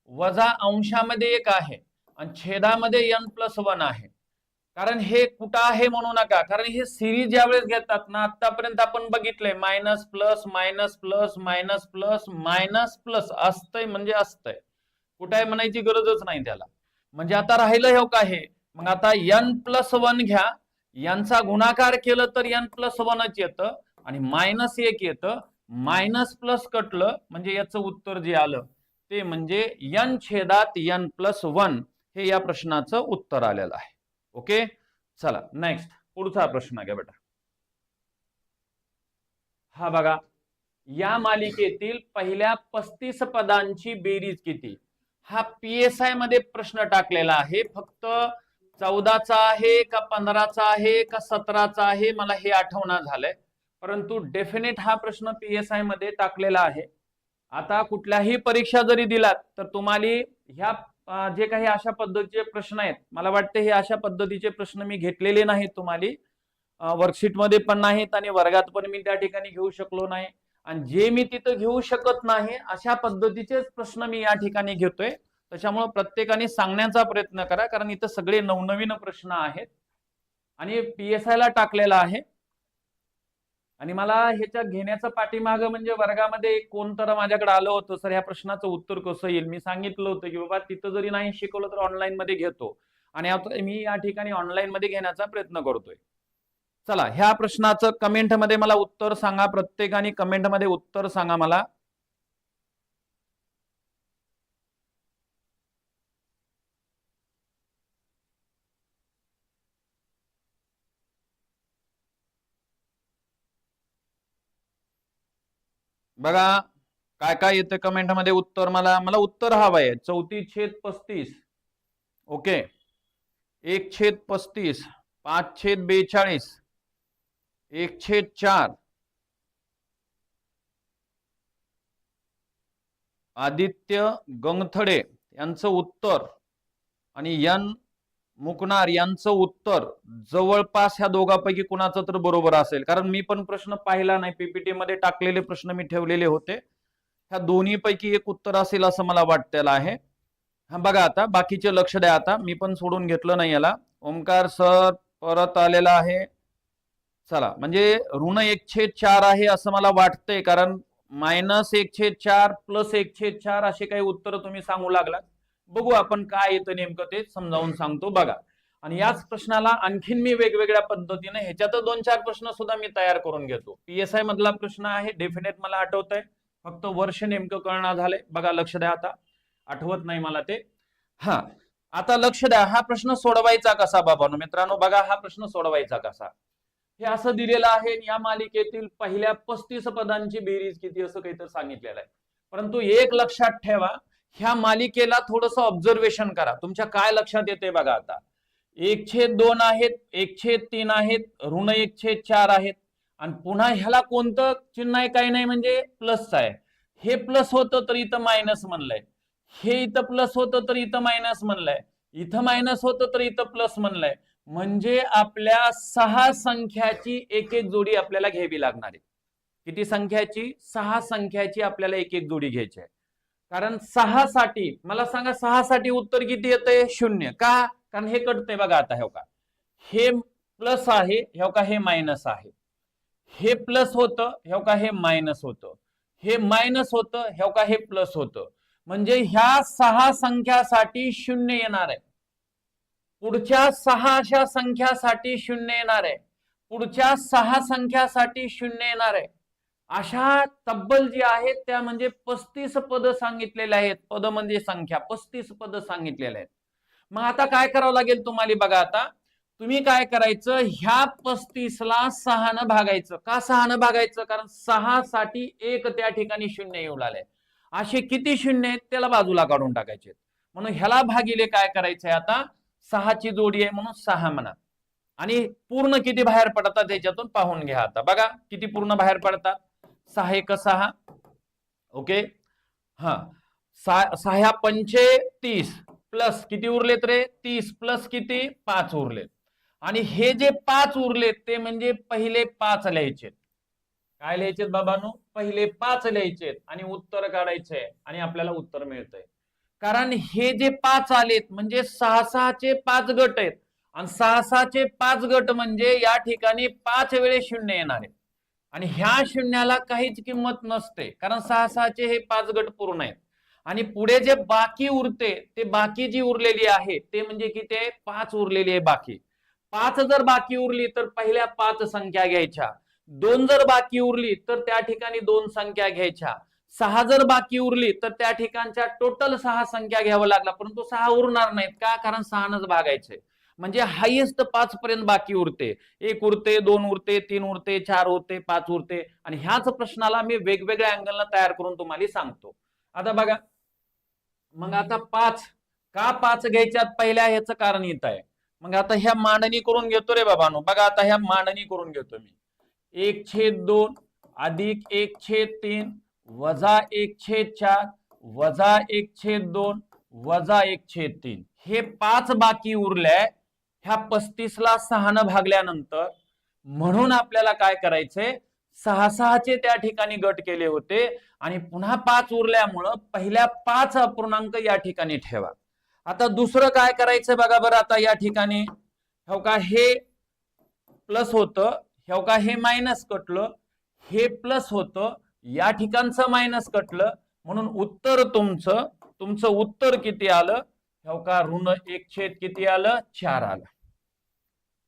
वजा अंशामध्ये 1 आहे आणि छेदामध्ये n+1 आहे. कारण हे कुठं आहे म्हणू नका, कारण हे सिरीज ज्यावेळेस घेतात ना, आतापर्यंत आपण बघितलंय minus plus minus plus minus plus minus plus असतंय म्हणजे असतंय, कुठे म्हणायची गरजच नाही त्याला. म्हणजे आता राहिलं हे का हे, मग आता n+1 घ्या, यांचा गुणाकार केलं तर n+1च येतं आणि -1 येतं. मायनस प्लस कटलं म्हणजे याचं उत्तर जे आलं ते म्हणजे n/n+1 हे या प्रश्नाचं उत्तर आलेलं आहे. ओके चला नेक्स्ट पुढचा प्रश्न घ्या बेटा. हा बघा, या मालिकेतील पहिल्या 35 पदांची बेरीज किती. हा PSI मध्ये प्रश्न टाकलेला आहे. फक्त 14चा आहे का 15चा आहे का 17चा आहे मला हे आठवणं झालंय, परंतु डेफिनेट हा प्रश्न PSI मध्ये टाकलेला आहे. आता कुठल्याही परीक्षा जरी दिलात तर तुम्हाला ह्या जे काही अशा पद्धतीचे प्रश्न आहेत, मला वाटते हे अशा पद्धतीचे प्रश्न मी घेतलेले नाहीत, तुम्हाला वर्कशीट मध्ये पण नाहीत आणि वर्गात पण मी त्या ठिकाणी घेऊ शकलो नाही. आणि जे मी तिथं घेऊ शकत नाही अशा पद्धतीचेच प्रश्न मी या ठिकाणी घेतोय. त्याच्यामुळे प्रत्येकाने सांगण्याचा प्रयत्न करा, कारण इथं सगळे नवनवीन प्रश्न आहेत आणि PSI ला टाकलेला आहे. आणि मला ह्याच्या घेण्याचं पाठीमागं म्हणजे वर्गामध्ये कोणतर माझ्याकडे आलं होतं, सर ह्या प्रश्नाचं उत्तर कसं येईल. मी सांगितलं होतं की बाबा तिथं जरी नाही शिकवलं तर ऑनलाईन मध्ये घेतो, आणि आता मी या ठिकाणी ऑनलाईन मध्ये घेण्याचा प्रयत्न करतोय. चला ह्या प्रश्नाचं कमेंट मध्ये मला उत्तर सांगा, प्रत्येकाने कमेंट मध्ये उत्तर सांगा मला. बघा काय काय येतं कमेंट मध्ये उत्तर. मला उत्तर हवं आहे. 34/35, ओके, 1/35, 5/42, 1/4, आदित्य गंगथडे यांचं उत्तर आणि एन मुकणार यांचं उत्तर जवळपास ह्या दोघांपैकी कुणाचं तर बरोबर असेल, कारण मी पण प्रश्न पाहिला नाही, PPT मध्ये टाकलेले प्रश्न मी ठेवलेले होते. ह्या दोन्ही पैकी एक उत्तर असेल असं मला वाटतेला आहे. हा बघा आता बाकीचे लक्ष द्या. आता मी पण सोडून घेतलं नाही याला. ओमकार सर परत आलेला आहे. चला म्हणजे ऋण 1/4 आहे असं मला वाटतंय, कारण -1/4 प्लस 1/4 असे काही उत्तर तुम्ही सांगू लागलात. बघू आपण काय येतं नेमकं ते समजावून सांगतो बघा. आणि याच प्रश्नाला आणखीन मी वेगवेगळ्या पद्धतीने ह्याच्यात 2-4 प्रश्न सुद्धा मी तयार करून घेतो. PSI मधला प्रश्न आहे, डेफिनेट मला आठवतंय, फक्त वर्ष नेमकं कळणार झालंय. बघा लक्ष द्या, आता आठवत नाही मला ते. हा आता लक्ष द्या, हा प्रश्न सोडवायचा कसा बाबांनो. मित्रांनो बघा हा प्रश्न सोडवायचा कसा. हे असं दिलेलं आहे, या मालिकेतील पहिल्या 35 पदांची बेरीज किती असं काहीतरी सांगितलेलं आहे. परंतु एक लक्षात ठेवा, ह्या मालिकेला थोडस ऑब्झर्वेशन करा. तुमच्या काय लक्षात येते बघा. आता 1/2 आहेत, 1/3 आहेत, ऋण 1/4 आहेत, आणि पुन्हा ह्याला कोणतं चिन्ह आहे काही नाही, म्हणजे प्लस आहे. हे प्लस होतं तर इथं मायनस म्हणलंय, हे इथं प्लस होतं तर इथं मायनस म्हणलंय, इथं मायनस होतं तर इथं प्लस म्हणलंय. म्हणजे आपल्या 6 संख्याची एक एक जोडी आपल्याला घ्यावी लागणार आहे. किती संख्याची? 6 संख्याची आपल्याला एक एक जोडी घ्यायची आहे. कारण 6 साठी मला सांगा, 6 साठी उत्तर किती येतंय? 0. का? कारण हे कटतंय बघा. आता हे का हे प्लस आहे, हे का हे मायनस आहे, हे प्लस होतं, हे का हे मायनस होतं, हे मायनस होतं, हे का हे प्लस होतं. म्हणजे ह्या 6 संख्यासाठी 0 येणार आहे. पुढच्या 6 अशा संख्यासाठी 0 येणार आहे. पुढच्या 6 संख्यासाठी 0 येणार आहे. अशा तब्बल जी आहेत त्या म्हणजे 35 पद सांगितलेले आहेत. पद म्हणजे संख्या, 35 पद सांगितलेले आहेत. मग आता काय करावं लागेल तुम्हाला बघा. आता तुम्ही काय करायचं, ह्या 35 ला 6 न भागायचं. का 6 न भागायचं? कारण 6 साठी एक त्या ठिकाणी 0 येऊ लागले. असे किती 0 आहेत त्याला बाजूला काढून टाकायचे. म्हणून ह्याला भागिले काय करायचंय, आता 6 ची जोडी आहे म्हणून 6 म्हणा. आणि पूर्ण किती बाहेर पडतात त्याच्यातून पाहून घ्या. आता बघा किती पूर्ण बाहेर पडतात. 6 × 6, ओके. हा 6 × 5 = 30, प्लस किती उरलेत रे? 30 प्लस किती? 5 उरलेत. आणि हे जे 5 उरलेत ते म्हणजे पहिले 5 लिहायचे. काय लिहायचे बाबांनो? पहिले 5 लिहायचे आणि उत्तर काढायचंय, आणि आपल्याला उत्तर मिळतंय. कारण हे जे 5 आलेत म्हणजे 6 चे 5 गट आहेत, आणि 6 चे 5 गट म्हणजे या ठिकाणी 5 वेळेस 0 येणार आहे. आणि ह्या शून्याला काहीच किंमत नसते, कारण 6 चे हे 5 गट पूर्ण आहेत. आणि पुढे जे बाकी उरते, ते बाकी जी उरलेली आहे ते म्हणजे किती आहे? 5 उरलेली आहे बाकी. 5 जर बाकी उरली तर पहिल्या 5 संख्या घ्यायच्या. 2 जर बाकी उरली तर त्या ठिकाणी 2 संख्या घ्यायच्या. 6 जर बाकी उरली तर त्या ठिकाणच्या टोटल 6 संख्या घ्यावं लागला, परंतु 6 उरणार नाहीत. का? कारण 6 नच भागायचे. म्हणजे हायेस्ट 5 पर्यंत बाकी उरते, 1 उरते, 2 उरते, 3 उरते, 4 उरते, 5 उरते. आणि ह्याच प्रश्नाला मी वेगवेगळ्या अँगलला तयार करून तुम्हाला सांगतो. आता बघा, मग आता 5 का 5 घ्यायच्यात पहिल्या ह्याचं कारण येत आहे. मग आता ह्या मांडणी करून घेतो रे बाबांनो. बघा आता ह्या मांडणी करून घेतो मी. 1/2 अधिक 1/3 वजा 1/4 वजा 1/2 वजा 1/3 हे 5 बाकी उरल्या. ह्या 35 ला 6 न भागल्यानंतर म्हणून आपल्याला काय करायचंय, 6 चे त्या ठिकाणी गट केले होते आणि पुन्हा 5 उरल्यामुळं पहिल्या 5 अपूर्णांक या ठिकाणी ठेवा. आता दुसरं काय करायचं बघा बरं. आता या ठिकाणी हो का हे प्लस होतं, हो का हे मायनस कटलं, हे प्लस होतं, या ठिकाणचं मायनस कटलं, म्हणून उत्तर तुमचं उत्तर किती आलं, हो का ऋण 1/4 किती आलं, 4 आलं.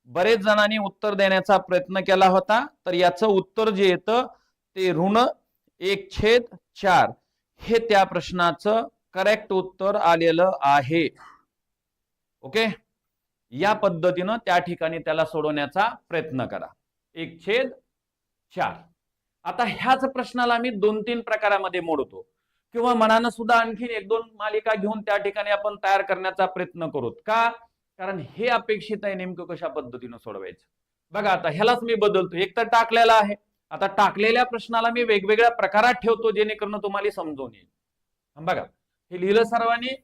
बरेच जणांनी उत्तर देण्याचा प्रयत्न केला होता, तर याचं उत्तर जे येतं ते ऋण 1/4 हे त्या प्रश्नाचं करेक्ट उत्तर आलेलं आहे. ओके, या पद्धतीनं त्या ठिकाणी त्याला सोडवण्याचा प्रयत्न करा. 1/4. आता ह्याच प्रश्नाला मी 2-3 प्रकारामध्ये मोडतो किंवा मनानं सुद्धा आणखी 1-2 मालिका घेऊन त्या ठिकाणी आपण तयार करण्याचा प्रयत्न करू. का? कारण हे अपेक्षित आहे नेमकं कशा पद्धतीनं सोडवायचं. बघा आता ह्यालाच मी बदलतो. एक तर टाकलेला आहे, आता टाकलेल्या प्रश्नाला मी वेगवेगळ्या प्रकारात ठेवतो जेणेकरून तुम्हाला समजून येईल. बघा हे लिहिलं सर्वांनी.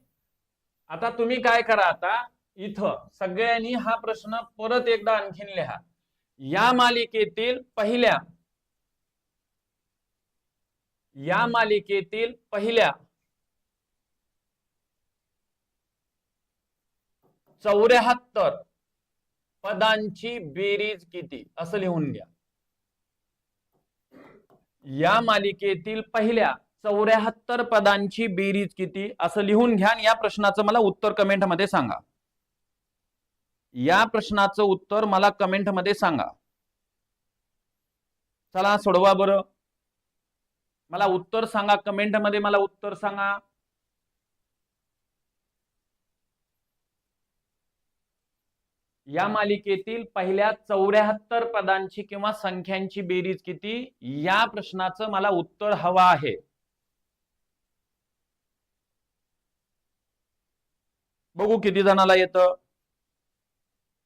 आता तुम्ही काय करा, आता इथं सगळ्यांनी हा प्रश्न परत एकदा आणखीन लिहा. या मालिकेतील पहिल्या 74 पदांची बेरीज किती असं लिहून घ्या. या मालिकेतील पहिल्या 74 पदांची बेरीज किती असं लिहून घ्या आणि या प्रश्नाचं मला उत्तर कमेंट मध्ये सांगा. या प्रश्नाचं उत्तर मला कमेंट मध्ये सांगा. चला सोडवा बरं. मला उत्तर सांगा कमेंट मध्ये, मला उत्तर सांगा. या मालिकेतील पहिल्या 74 पदांची किंवा संख्यांची बेरीज किती, या प्रश्नाचं मला उत्तर हवं आहे. बघू किती जणाला येतं.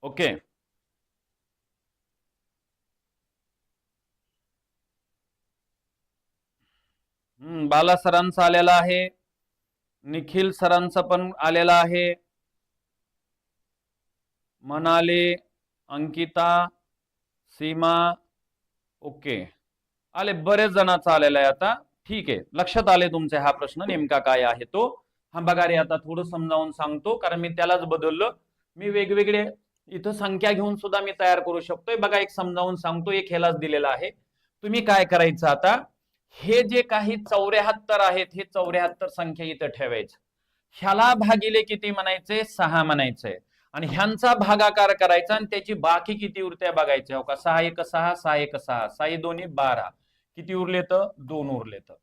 ओके, बाला सरांचं आलेलं आहे, निखिल सरांचं पण आलेलं आहे, मनाली, अंकिता, सीमा. ओके, आले बरेच जणांचं आलेलं आहे. आता ठीक आहे, लक्षात आले तुमचे हा प्रश्न नेमका काय आहे तो. हा बघा रे, आता थोडं समजावून सांगतो कारण मी त्यालाच बदललं. मी वेगवेगळे इथं संख्या घेऊन सुद्धा मी तयार करू शकतोय. बघा एक समजावून सांगतो, एक ह्यालाच दिलेला आहे. तुम्ही काय करायचं, आता हे जे काही 74 आहेत हे 74 संख्या इथं ठेवायचं. ह्याला भागिले किती म्हणायचे, 6 म्हणायचंय आणि ह्यांचा भागाकार करायचा आणि त्याची बाकी किती उरते बघायचे. हो का, 6 1 6 6 1 6 6 2 12 किती उरले तर 2 उरले. तर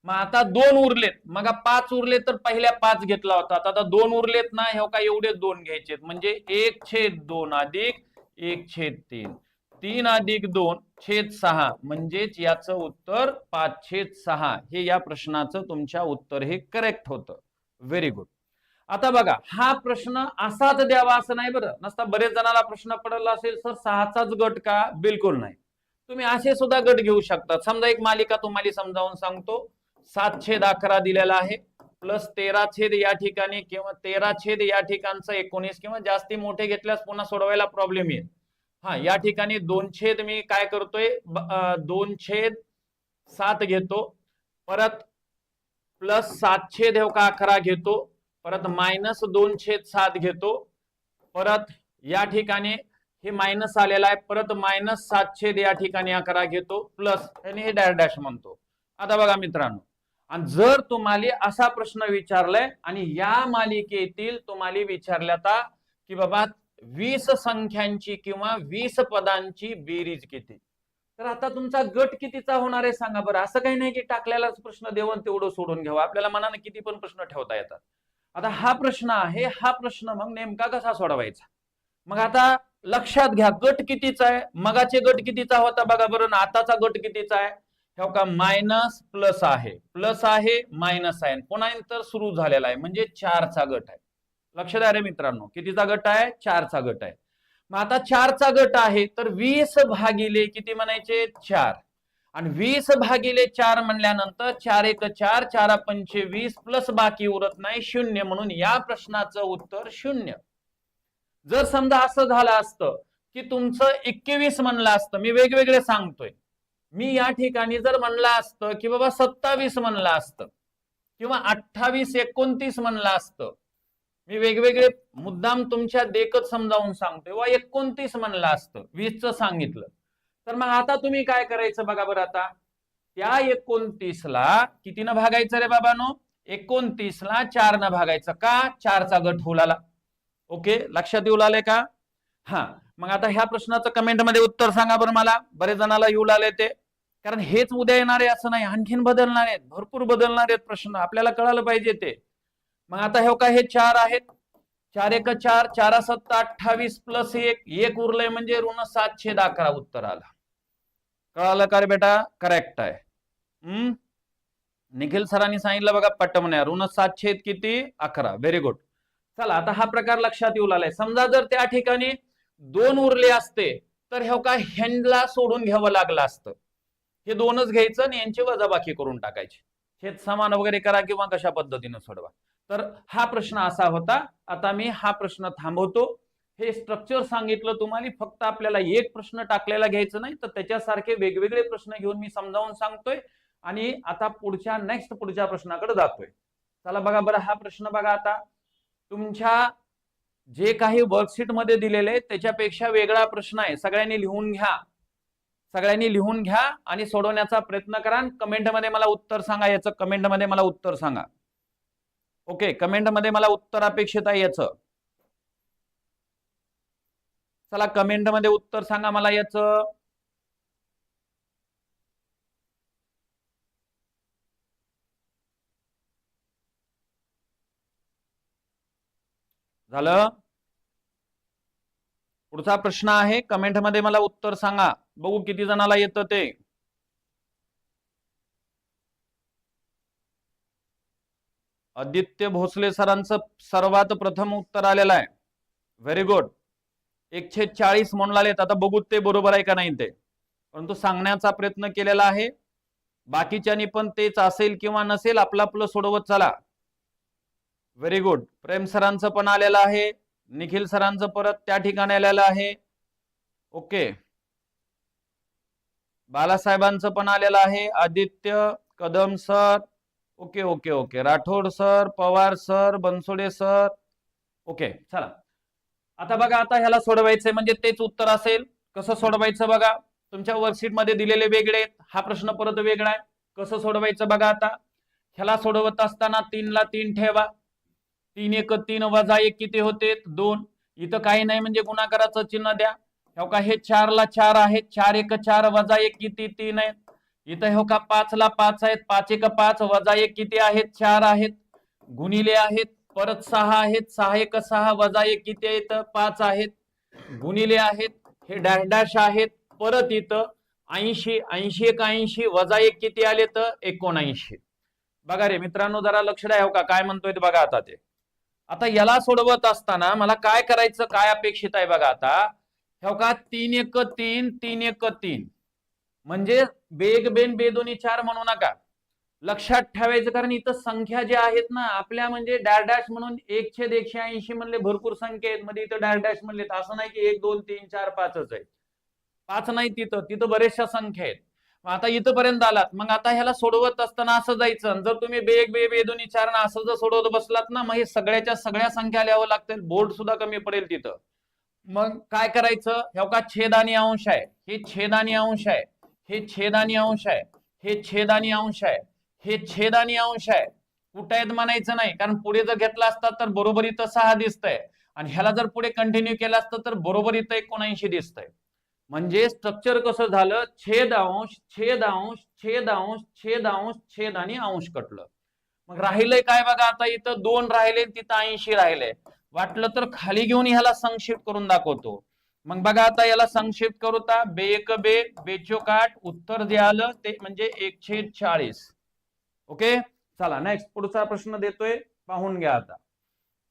मग आता 2 उरलेत, मग 5 उरले तर पहिल्या 5 घेतला होता. आता 2 उरलेत ना, हो का एवढे 2 घ्यायचेत म्हणजे 1/2 अधिक 1/3 3 अधिक 2/6 म्हणजेच याचं उत्तर 5/6 हे या प्रश्नाचं तुमच्या उत्तर हे करेक्ट होतं. Very good. आता बघा हा प्रश्न असाच द्यावा असं नाही बरं. नसता बरेच जणांना प्रश्न पडला असेल सर 6चाच गट का, बिलकुल नाही. तुम्ही असे सुद्धा गट घेऊ शकता. समजा एक मालिका तुम्हाला समजावून सांगतो. 7/11 दिलेला आहे प्लस 13 या ठिकाणी किंवा 13 या ठिकाणचं 19 किंवा जास्ती मोठे घेतल्यास पुन्हा सोडवायला प्रॉब्लेम येईल. हा या ठिकाणी 2 मी काय करतोय 2/7 घेतो, परत प्लस 7/11 घेतो, परत मायनस 2/7 घेतो, परत या ठिकाणी हे मायनस आलेला आहे, परत मायनस 7 या ठिकाणी 11 घेतो, प्लस आणि हे डॅश म्हणतो. आता बघा मित्रांनो, आणि जर तुम्हाला असा प्रश्न विचारलाय आणि या मालिकेतील तुम्हाला विचारल्याता की बाबा 20 संख्यांची किंवा 20 पदांची बेरीज किती, तर आता तुमचा गट कितीचा होणार आहे सांगा बरं. असं काही नाही की टाकलेलाच प्रश्न देऊन तेवढं सोडून घ्यावा. आपल्याला मनाने किती पण प्रश्न ठेवता येतात. आता हा प्रश्न आहे, हा प्रश्न मग नेमका कसा सोडवायचा. मग आता लक्षात घ्या गट कितीचा आहे, मगाचे गट कितीचा होता बघा बरं, आताचा गट कितीचा आहे, हो का मायनस प्लस आहे मायनस आहे, पुन्हा नंतर सुरू झालेला आहे म्हणजे 4चा गट आहे. लक्ष द्या रे मित्रांनो, कितीचा गट आहे, 4चा गट आहे. मग आता 4चा गट आहे तर 20 भागिले किती म्हणायचे 4, आणि 20 भागिले 4 म्हणल्यानंतर 4 1 4 4 5 20 प्लस बाकी उरत नाही 0, म्हणून या प्रश्नाचं उत्तर 0. जर समजा असं झालं असतं की तुमचं 21 म्हणलं असतं, मी वेगवेगळे सांगतोय, मी या ठिकाणी जर म्हणलं असतं की बाबा 27 म्हणलं असतं किंवा 28 29 म्हणलं असतं, मी वेगवेगळे मुद्दाम तुमच्या देखत समजावून सांगतोय, वा 29 म्हणलं असतं, 20चं सांगितलं, तर मग आता तुम्ही काय करायचं बघा बरं, आता त्या 29ला कितीनं भागायचं रे बाबानो, 29ला 4नं भागायचं, का 4चा गट होऊ लागला. ओके, लक्षात येऊ लागले का? हा, मग आता ह्या प्रश्नाचं कमेंट मध्ये उत्तर सांगा बरं मला, बरेच जणाला येऊ लागले ते, कारण हेच उद्या येणार आहे असं नाही, आणखीन बदलणार आहेत, भरपूर बदलणार आहेत प्रश्न, आपल्याला कळायला पाहिजे ते. मग आता हे काय, हे 4 आहेत, 4 1 4 4 7 28 प्लस 1 उरलंय म्हणजे ऋण 711 उत्तर आलं. कळालं का रे बेटा? करेक्ट आहे. निखिल सरांनी सांगितलं बघा पटमण्या, ऋण 7 किती 11. Very good. चला आता हा प्रकार लक्षात येऊ लागलाय. समजा जर त्या ठिकाणी 2 उरले असते तर हे काय ह्यांना सोडून घ्यावं लागलं असतं, हे 2च घ्यायचं आणि यांची वजाबाकी करून टाकायची, हे समान वगैरे करा किंवा कशा पद्धतीने सोडवा. तर हा प्रश्न असा होता. आता मी हा प्रश्न थांबवतो. हे स्ट्रक्चर सांगितलं तुम्हाला, फक्त आपल्याला एक प्रश्न टाकलेला घ्यायचं नाही, तर त्याच्यासारखे वेगवेगळे प्रश्न घेऊन मी समजावून सांगतोय. आणि आता पुढच्या प्रश्नाकडे जातोय. चला बघा बरं, हा प्रश्न बघा, आता तुमच्या जे काही वर्कशीट मध्ये दिलेले त्याच्यापेक्षा वेगळा प्रश्न आहे, सगळ्यांनी लिहून घ्या आणि सोडवण्याचा प्रयत्न करा. कमेंट मध्ये मला उत्तर सांगा याचं, कमेंट मध्ये मला उत्तर सांगा. ओके, कमेंट मध्ये मला उत्तर अपेक्षित आहे याचं. चला कमेंट मध्ये उत्तर सांगा मला याचं. झालं? पुढचा प्रश्न आहे, कमेंट मध्ये मला उत्तर सांगा, बघू किती जणाला येतं ते. आदित्य भोसले सरांचं सर्वात प्रथम उत्तर आलेलं आहे. Very good. 140 म्हणून आलेत. आता बघू ते बरोबर आहे का नाही ते, परंतु सांगण्याचा प्रयत्न केलेला आहे. बाकीच्यांनी पण तेच असेल किंवा नसेल, आपलं आपलं सोडवत चला. Very good. प्रेम सरांचं पण आलेलं आहे, निखिल सरांचं परत त्या ठिकाणी आलेलं आहे. ओके, बालासाहेबांचं पण आलेलं आहे, Aditya Kadam sir, okay okay okay, Rathod sir, Pawar sir, Bansode sir. Okay, चला आता बघा, आता ह्याला सोडवायचंय म्हणजे तेच उत्तर असेल. कसं सोडवायचं बघा, तुमच्या वर्कशीट मध्ये दिलेले वेगळे, हा प्रश्न परत वेगळा आहे. कसं सोडवायचं बघा, आता ह्याला सोडवत असताना 3 ला 3 ठेवा, 3 1 3 वजा 1 किती होते 2. इथं काही नाही म्हणजे गुणाकाराचं चिन्ह द्या. हो का, हे 4 ला 4 आहेत, 4 1 4 वजा 1 किती 3 आहेत. इथं हो का 5 ला 5 आहेत, 5 1 5 वजा 1 किती आहेत 4 आहेत, गुणिले आहेत, परत 6 आहेत, 6 1 6 वजा 1 किती आहेत 5 आहेत, गुणिले आहेत, हे डॅश डॅश आहेत, परत इथं 80 80 1 80 वजा 1 किती आले तर 79. बघा रे मित्रांनो, जरा लक्ष द्या, हो का काय म्हणतोय ते बघा. आता ते, आता याला सोडवत असताना मला काय करायचं, काय अपेक्षित आहे बघा. आता हो का 3 1 3 3 1 3 म्हणजे बेग बेन बेदोनी 4 म्हणू नका, लक्षात ठेवायचं, कारण इथं संख्या ज्या आहेत ना आपल्या, म्हणजे डॅश डॅश म्हणून 1/180 म्हणले भरपूर संख्या आहेत, मध्ये इथं डॅश डॅश म्हणले, असं नाही की 1 2 3 4 5च आहे, 5 नाही, तिथं बरेचशा संख्या आहेत. आता इथपर्यंत आलात, मग आता ह्याला सोडवत असताना असं जायचं. जर तुम्ही बेग बे बेदोनी 4 ना असं जर सोडवत बसलात ना, मग हे सगळ्याच्या सगळ्या संख्या लिहावं लागतील, बोर्ड सुद्धा कमी पडेल तिथं. मग काय करायचं, हे का छेद आणि अंश आहे, हे छेद आणि अंश आहे, हे छेद आणि अंश आहे, हे छेद आणि अंश आहे, हे छेद आणि अंश आहे. कुठे आहेत म्हणायचं नाही, कारण पुढे जर घेतला असता तर बरोबर इथं 6 दिसतंय, आणि ह्याला जर पुढे कंटिन्यू केलं असतं तर बरोबर इथं 79 दिसतंय. म्हणजे स्ट्रक्चर कसं झालं, छेद अंश छेद अंश छेद अंश छेद अंश छेद आणि अंश कटलं. मग राहिलंय काय बघा, आता इथं 2 राहिले, तिथं 80 राहिले. वाटलं तर खाली घेऊन ह्याला संक्षिप्त करून दाखवतो. मग बघा आता याला संक्षिप्त करू ता, बे एक बे, बेचोक 8, उत्तर जे आलं ते म्हणजे 1/40. ओके, चला नेक्स्ट पुढचा प्रश्न देतोय, पाहून घ्या आता.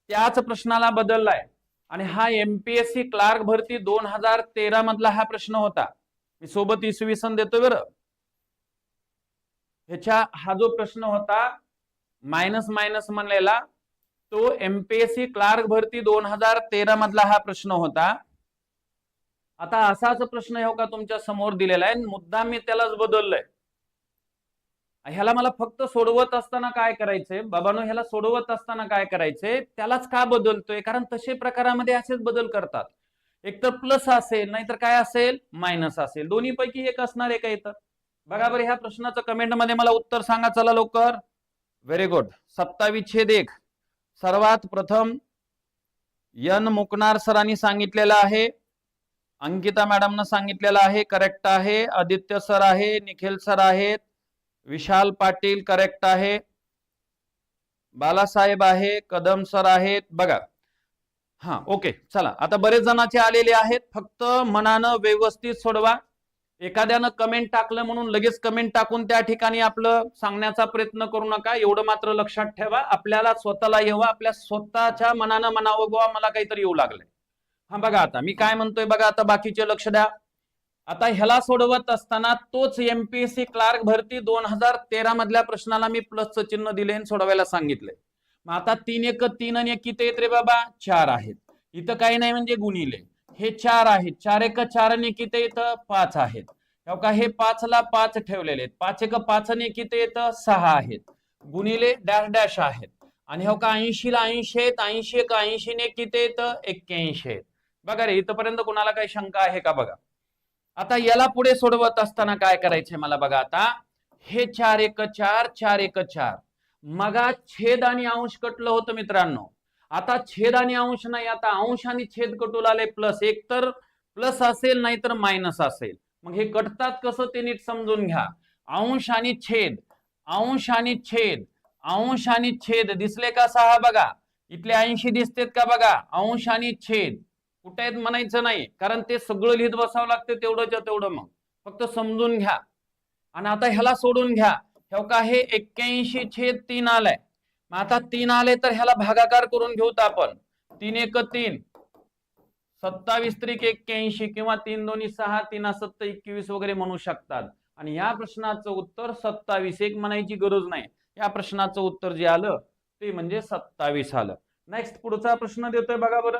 त्याच प्रश्नाला बदललाय आणि हा एमपीएससी क्लार्क भरती 2013 मधला हा प्रश्न होता. मी सोबत इसवी सन देतोय बरं. ह्याच्या हा जो प्रश्न होता मायनस मायनस म्हणलेला, तो एमपीएससी क्लार्क भरती 2013 मधला हा प्रश्न होता. आता असाच प्रश्न हो का तुमच्या समोर दिलेला आहे, मुद्दाम मी त्यालाच बदललंय. ह्याला मला फक्त सोडवत असताना काय करायचंय बाबांनो, ह्याला सोडवत असताना काय करायचंय, त्यालाच का बदलतोय, कारण तसे प्रकारामध्ये असेच बदल करतात. एक तर प्लस असेल, नाहीतर काय असेल, मायनस असेल, दोन्ही पैकी एक असणार आहे का इथं. बघा बरं ह्या प्रश्नाचं कमेंट मध्ये मला उत्तर सांगा, चला लवकर. Very good. 27/1 सर्वात प्रथम एन मुकनार सरांनी सांगितलेलं आहे, अंकिता मॅडमनं सांगितलेलं आहे, करेक्ट आहे. आदित्य सर आहे, निखिल सर आहेत, विशाल पाटील करेक्ट आहे, बालासाहेब आहे, कदम सर आहेत. बघा हा ओके, चला आता बरेच जणांचे आलेले आहेत, फक्त मनानं व्यवस्थित सोडवा. एखाद्यानं कमेंट टाकलं म्हणून लगेच कमेंट टाकून त्या ठिकाणी आपलं सांगण्याचा प्रयत्न करू नका. एवढं मात्र लक्षात ठेवा, आपल्याला स्वतःला येवा, आपल्या स्वतःच्या मनानं म्हणावं गोवा मला काहीतरी येऊ लागलंय. हा बघा आता मी काय म्हणतोय बघा, आता बाकीचे लक्ष द्या. आता ह्याला सोडवत असताना तोच एमपीएससी क्लार्क भरती 2013 मधल्या प्रश्नाला मी प्लसचं चिन्ह दिले आणि सोडवायला सांगितलंय. मग आता 3 1 3 आणि 1 किती येत रे बाबा, 4 आहेत. इथं काही नाही म्हणजे गुणिले हे 4 आहेत, 4 1 4 आणि किती येतं, 5 आहेत. का हे 5 ला 5 ठेवलेले आहेत, 5 1 5 आणि किती येतं, 6 आहेत, गुणिले डॅश डॅश आहेत. आणि हो का 80 ला 80 आहेत, 80 1 80 ने किती येतं, 81 आहेत. बघा रे इथपर्यंत कुणाला काही शंका आहे का बघा. आता याला पुढे सोडवत असताना काय करायचंय मला बघा, आता हे 4 1 4 4 1 4, मगा छेद आणि अंश कटलं होतं मित्रांनो. आता छेद आणि अंश नाही, आता अंश आणि छेद कटू लागले प्लस. एक तर प्लस असेल नाही तर मायनस असेल. मग हे कटतात कसं ते नीट समजून घ्या. अंश आणि छेद, अंश आणि छेद, अंश आणि छेद दिसले का 6 बघा. इथले 80 दिसतेत का बघा, अंश आणि छेद कुठे आहेत म्हणायचं नाही, कारण ते सगळं लिहित बसावं लागतं तेवढंच्या तेवढं. मग फक्त समजून घ्या. आणि आता ह्याला सोडून घ्या, का हे 81/3 आलाय. मग आता 3 आले तर ह्याला भागाकार करून घेऊत आपण. 3 1 3, 27 त्रिक 81, किंवा 3 2 6, 3 7 21 वगैरे म्हणू शकतात. आणि या प्रश्नाचं उत्तर 27. एक म्हणायची गरज नाही, या प्रश्नाचं उत्तर जे आलं ते म्हणजे 27 आलं. नेक्स्ट पुढचा प्रश्न देतोय बघा बरं.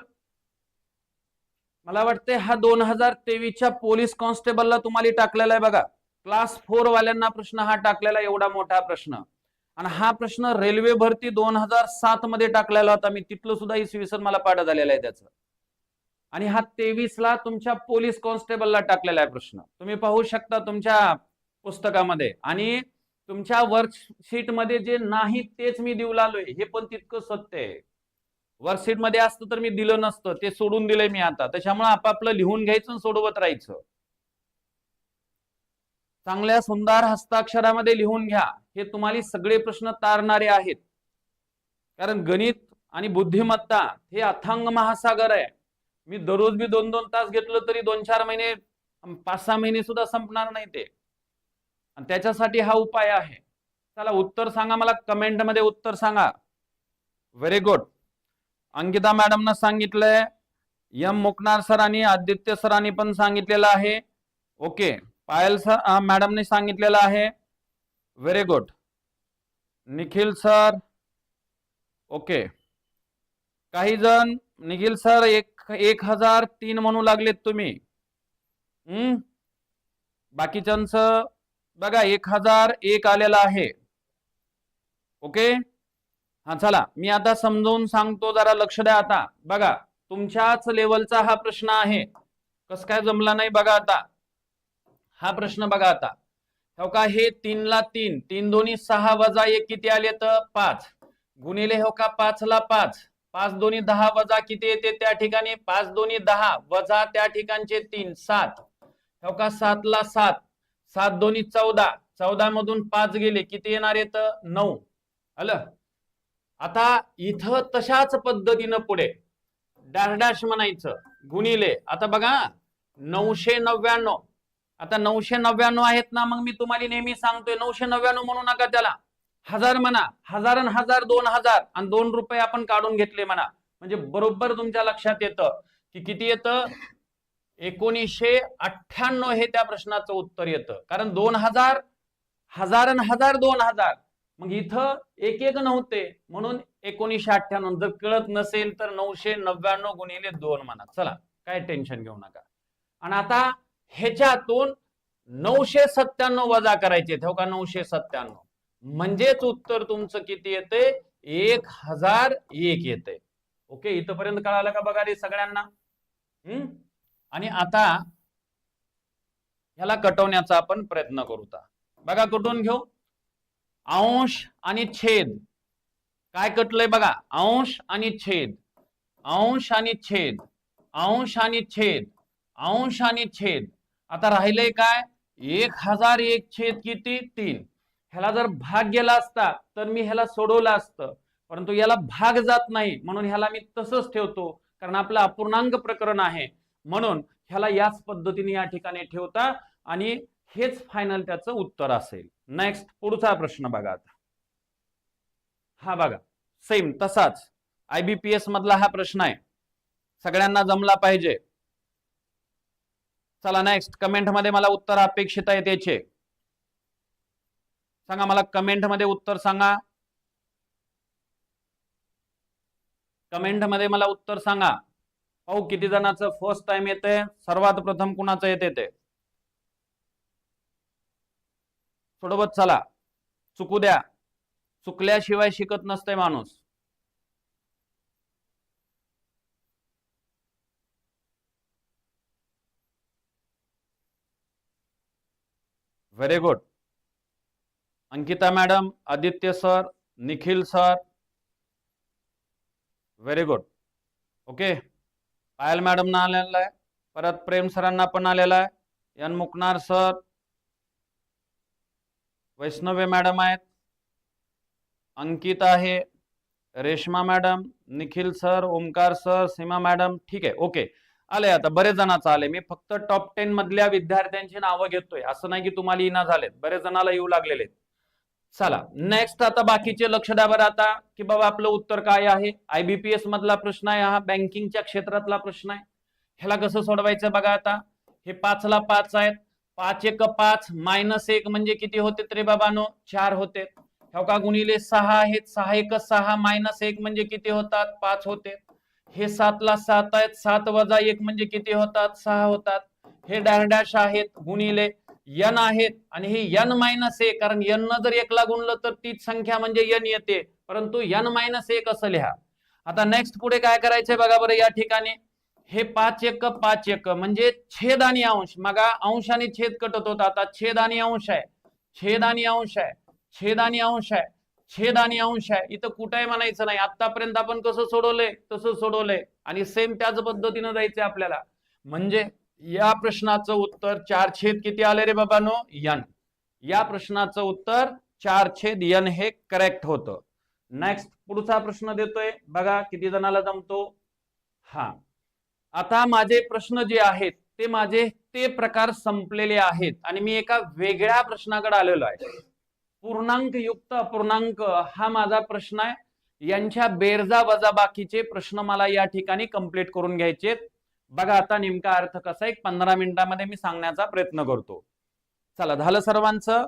मला वाटते हा 2023च्या पोलीस कॉन्स्टेबलला तुम्हाला टाकलेला आहे बघा. क्लास 4 वाल्यांना प्रश्न हा टाकलेला, एवढा मोठा प्रश्न. आणि हा प्रश्न रेल्वे भरती 2007 मध्ये टाकलेला होता. मी तिथलं सुद्धा इसवी सन मला पाठ झालेला आहे त्याचं. आणि हा 23 ला तुमच्या पोलीस कॉन्स्टेबलला टाकलेला आहे प्रश्न. तुम्ही पाहू शकता तुमच्या पुस्तकामध्ये. आणि तुमच्या वर्कशीट मध्ये जे नाही तेच मी देऊ लागलोय, हे पण तितकं सत्य आहे. वर्कशीट मध्ये असतं तर मी दिलं नसतं, ते सोडून दिलंय मी आता. त्याच्यामुळे आपापलं लिहून घ्यायचं आणि सोडवत राहायचं. चांगल्या सुंदर हस्ताक्षरामध्ये लिहून घ्या. हे तुम्हाला सगळे प्रश्न तारणारे आहेत, कारण गणित आणि बुद्धिमत्ता हे अथांग महासागर आहे. मी दररोज बी 2-2 तास घेतलं तरी 2-4 महिने 5-6 महिने सुद्धा संपणार नाही ते. आणि त्याच्यासाठी हा उपाय आहे. चला उत्तर सांगा मला, कमेंट मध्ये उत्तर सांगा. Very good. अंकिता मॅडमनं सांगितलंय, एम मुकनार सरांनी, आदित्य सरांनी पण सांगितलेलं आहे. ओके, पायल सर मॅडमने सांगितलेलं आहे. Very good. Nikhil sir okay. काही जण निखिल सर 1003 म्हणू लागलेत तुम्ही. बाकीच्यांचं बघा 1001 आलेला आहे. ओके, हा चला मी आता समजावून सांगतो, जरा लक्ष द्या. आता बघा तुमच्याच लेवलचा हा प्रश्न आहे. कस काय जमला नाही बघा. आता हा प्रश्न बघा. आता हो का हे 3 ला 3, 3 2 6 वजा 1 किती आले तर 5, गुणिले हो का 5 ला 5, 5 2 10 वजा किती येते त्या ठिकाणी, 5 2 10 वजा त्या ठिकाणचे 3 7, हो का 7 ला 7, 7 2 14, 14 मधून 5 गेले किती येणार येत 9. आलं. आता इथं तशाच पद्धतीनं पुढे डॅश म्हणायचं गुणिले. आता बघा 999. आता 999 आहेत ना, मग मी तुम्हाला नेहमी सांगतोय 999 म्हणू नका त्याला, हजार म्हणा. हजार आणि हजार 2000 आणि 2 रुपये आपण काढून घेतले म्हणा, म्हणजे बरोबर तुमच्या लक्षात येतं की किती येतं. 1998 हे त्या प्रश्नाचं उत्तर येतं. कारण 2000, हजार आणि हजार 2000, मग इथं एक एक नव्हते म्हणून 1998. जर कळत नसेल तर 999 गुणिले 2 म्हणा. चला, काय टेन्शन घेऊ नका. आणि आता ह्याच्यातून 997 वजा करायचे, ठेव का 997, म्हणजेच उत्तर तुमचं किती येते, 1001 येते. ओके, इथपर्यंत कळालं का बघा रे सगळ्यांना. आणि आता ह्याला कटवण्याचा आपण प्रयत्न करू. बघा कुठून घेऊ, अंश आणि छेद. काय कटलंय बघा, अंश आणि छेद, अंश आणि छेद, अंश आणि छेद, अंश आणि छेद. आता राहिलंय काय, 1001 छेद किती 3. ह्याला जर भाग गेला असता तर मी ह्याला सोडवलं असतं, परंतु याला भाग जात नाही म्हणून ह्याला मी तसंच ठेवतो, कारण आपलं अपूर्णांक प्रकरण आहे. म्हणून ह्याला याच पद्धतीने या ठिकाणी ठेवता आणि हेच फायनल त्याचं उत्तर असेल. नेक्स्ट पुढचा प्रश्न बघा. आता हा बघा सेम तसाच IBPS मधला हा प्रश्न आहे, सगळ्यांना जमला पाहिजे. चला नेक्स्ट, कमेंट मध्ये मला उत्तर अपेक्षित आहे त्याचे सांगा, मला कमेंट मध्ये उत्तर सांगा. कमेंट मध्ये मला उत्तर सांगा. पाहू किती जणांचं फर्स्ट टाइम येते, सर्वात प्रथम कुणाचं येते ते सोडवत चला. चुकू द्या, चुकल्याशिवाय शिकत नसते माणूस. Very good. Ankita madam, Aditya sir, Nikhil sir, very good. Okay, Payal madam ना आलेला आहे, परत प्रेम सरांना पण आलेला आहे, एन मुकनार सर, वैष्णवी मॅडम आहेत, अंकित आहे, Reshma madam, Nikhil sir, Omkar sir, Seema madam. ठीक आहे, ओके आले. आता बरेच जणांचं आले, मी फक्त टॉप 10 मधल्या विद्यार्थ्यांची नावं घेतोय, असं नाही की तुम्हाला येणं झालेत, बरेच जणाला येऊ लागलेले. चला नेक्स्ट, आता बाकीचे लक्ष द्या बरं आता की बाबा आपलं उत्तर काय आहे. IBPS मधला प्रश्न आहे हा, बँकिंगच्या क्षेत्रातला प्रश्न आहे. ह्याला कसं सोडवायचं बघा. आता हे 5 ला 5 आहेत, 5 1 5 -1 म्हणजे किती होते रे बाबानो, 4 होते. का गुणिले 6 आहेत, 6 1 6 -1 म्हणजे किती होतात, 5 होते. हे 7 ला 7 आहेत, 7 वजा 1 म्हणजे किती होतात, 6 होतात. हे डॅश आहेत गुणिले n आहेत आणि हे n -1, कारण n न जर 1 ला गुणलं तर तीच संख्या म्हणजे n येते, परंतु n -1 असं लिहा. आता नेक्स्ट पुढे काय करायचंय बघा बरं. या ठिकाणी हे 5 1 5 1 म्हणजे छेद आणि अंश. मग अंश आणि छेद कटत होता, आता छेद आणि अंश आहे, छेद आणि अंश आहे, छेद आणि अंश आहे, छेद आणि अंश आहे. इथं कुठे म्हणायचं नाही. आतापर्यंत आपण कसं सोडवलंय तसं सोडवलंय आणि सेम त्याच पद्धतीनं जायचंय आपल्याला. म्हणजे या प्रश्नाचं उत्तर 4 छेद किती आले रे बाबानो, n. या प्रश्नाचं उत्तर 4 छेद n हे करेक्ट होतं. नेक्स्ट पुढचा प्रश्न देतोय बघा, किती जणाला जमतो. हा, आता माझे प्रश्न जे आहेत ते माझे ते प्रकार संपलेले आहेत आणि मी एका वेगळ्या प्रश्नाकडे आलेलो आहे. पूर्णांक युक्त अपूर्णांक हा माझा प्रश्न आहे. यांच्या बेरजा वजा बाकीचे प्रश्न मला या ठिकाणी कंप्लीट करून घ्यायचे. बघा आता नेमका अर्थ कसा आहे, 15 मिनिटांमध्ये मी सांगण्याचा प्रयत्न करतो. चला, झालं सर्वांचं.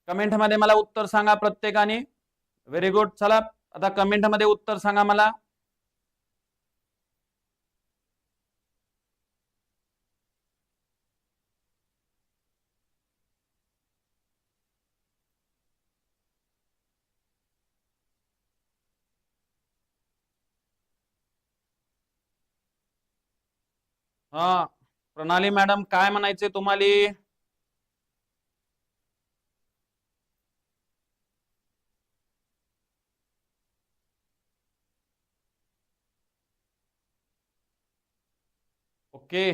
कमेंट मध्ये मला उत्तर सांगा प्रत्येकाने. Very good. चला आता कमेंट मध्ये उत्तर सांगा मला. हा, प्रणाली मॅडम काय म्हणायचे तुम्हाला. ओके,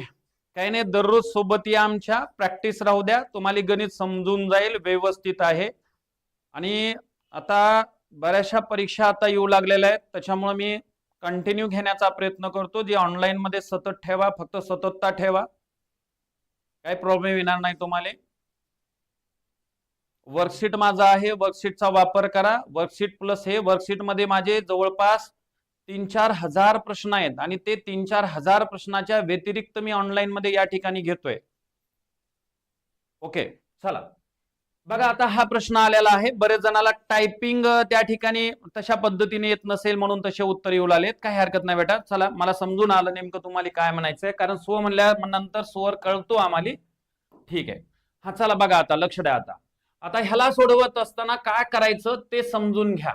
काही नाही, दररोज सोबत या, आमच्या प्रॅक्टिस राहू द्या, तुम्हाला गणित समजून जाईल, व्यवस्थित आहे. आणि आता बऱ्याचशा परीक्षा आता येऊ लागलेल्या आहेत, त्याच्यामुळे मी कंटिन्यू घेण्याचा प्रयत्न करतो. जे ऑनलाईन मध्ये सतत ठेवा, फक्त सततता ठेवा, काही प्रॉब्लेम येणार नाही तुम्हाला. वर्कशीट माझा आहे, वर्कशीटचा वापर करा. वर्कशीट प्लस हे वर्कशीट मध्ये माझे जवळपास 3-4 हजार प्रश्न आहेत आणि ते 3-4 हजार प्रश्नाच्या व्यतिरिक्त मी ऑनलाईन मध्ये या ठिकाणी घेतोय. ओके, चला बघा, आता हा प्रश्न आलेला आहे. बरेच जणाला टायपिंग त्या ठिकाणी तशा पद्धतीने येत नसेल म्हणून तसे उत्तर येऊ लागलेत. काही हरकत नाही बेटा, चला मला समजून आलं नेमकं तुम्हाला काय म्हणायचंय, कारण स्व म्हणल्यानंतर स्वर कळतो आम्हाला. ठीक आहे, हा चला बघा, आता लक्ष द्या. आता ह्याला सोडवत असताना काय करायचं ते समजून घ्या.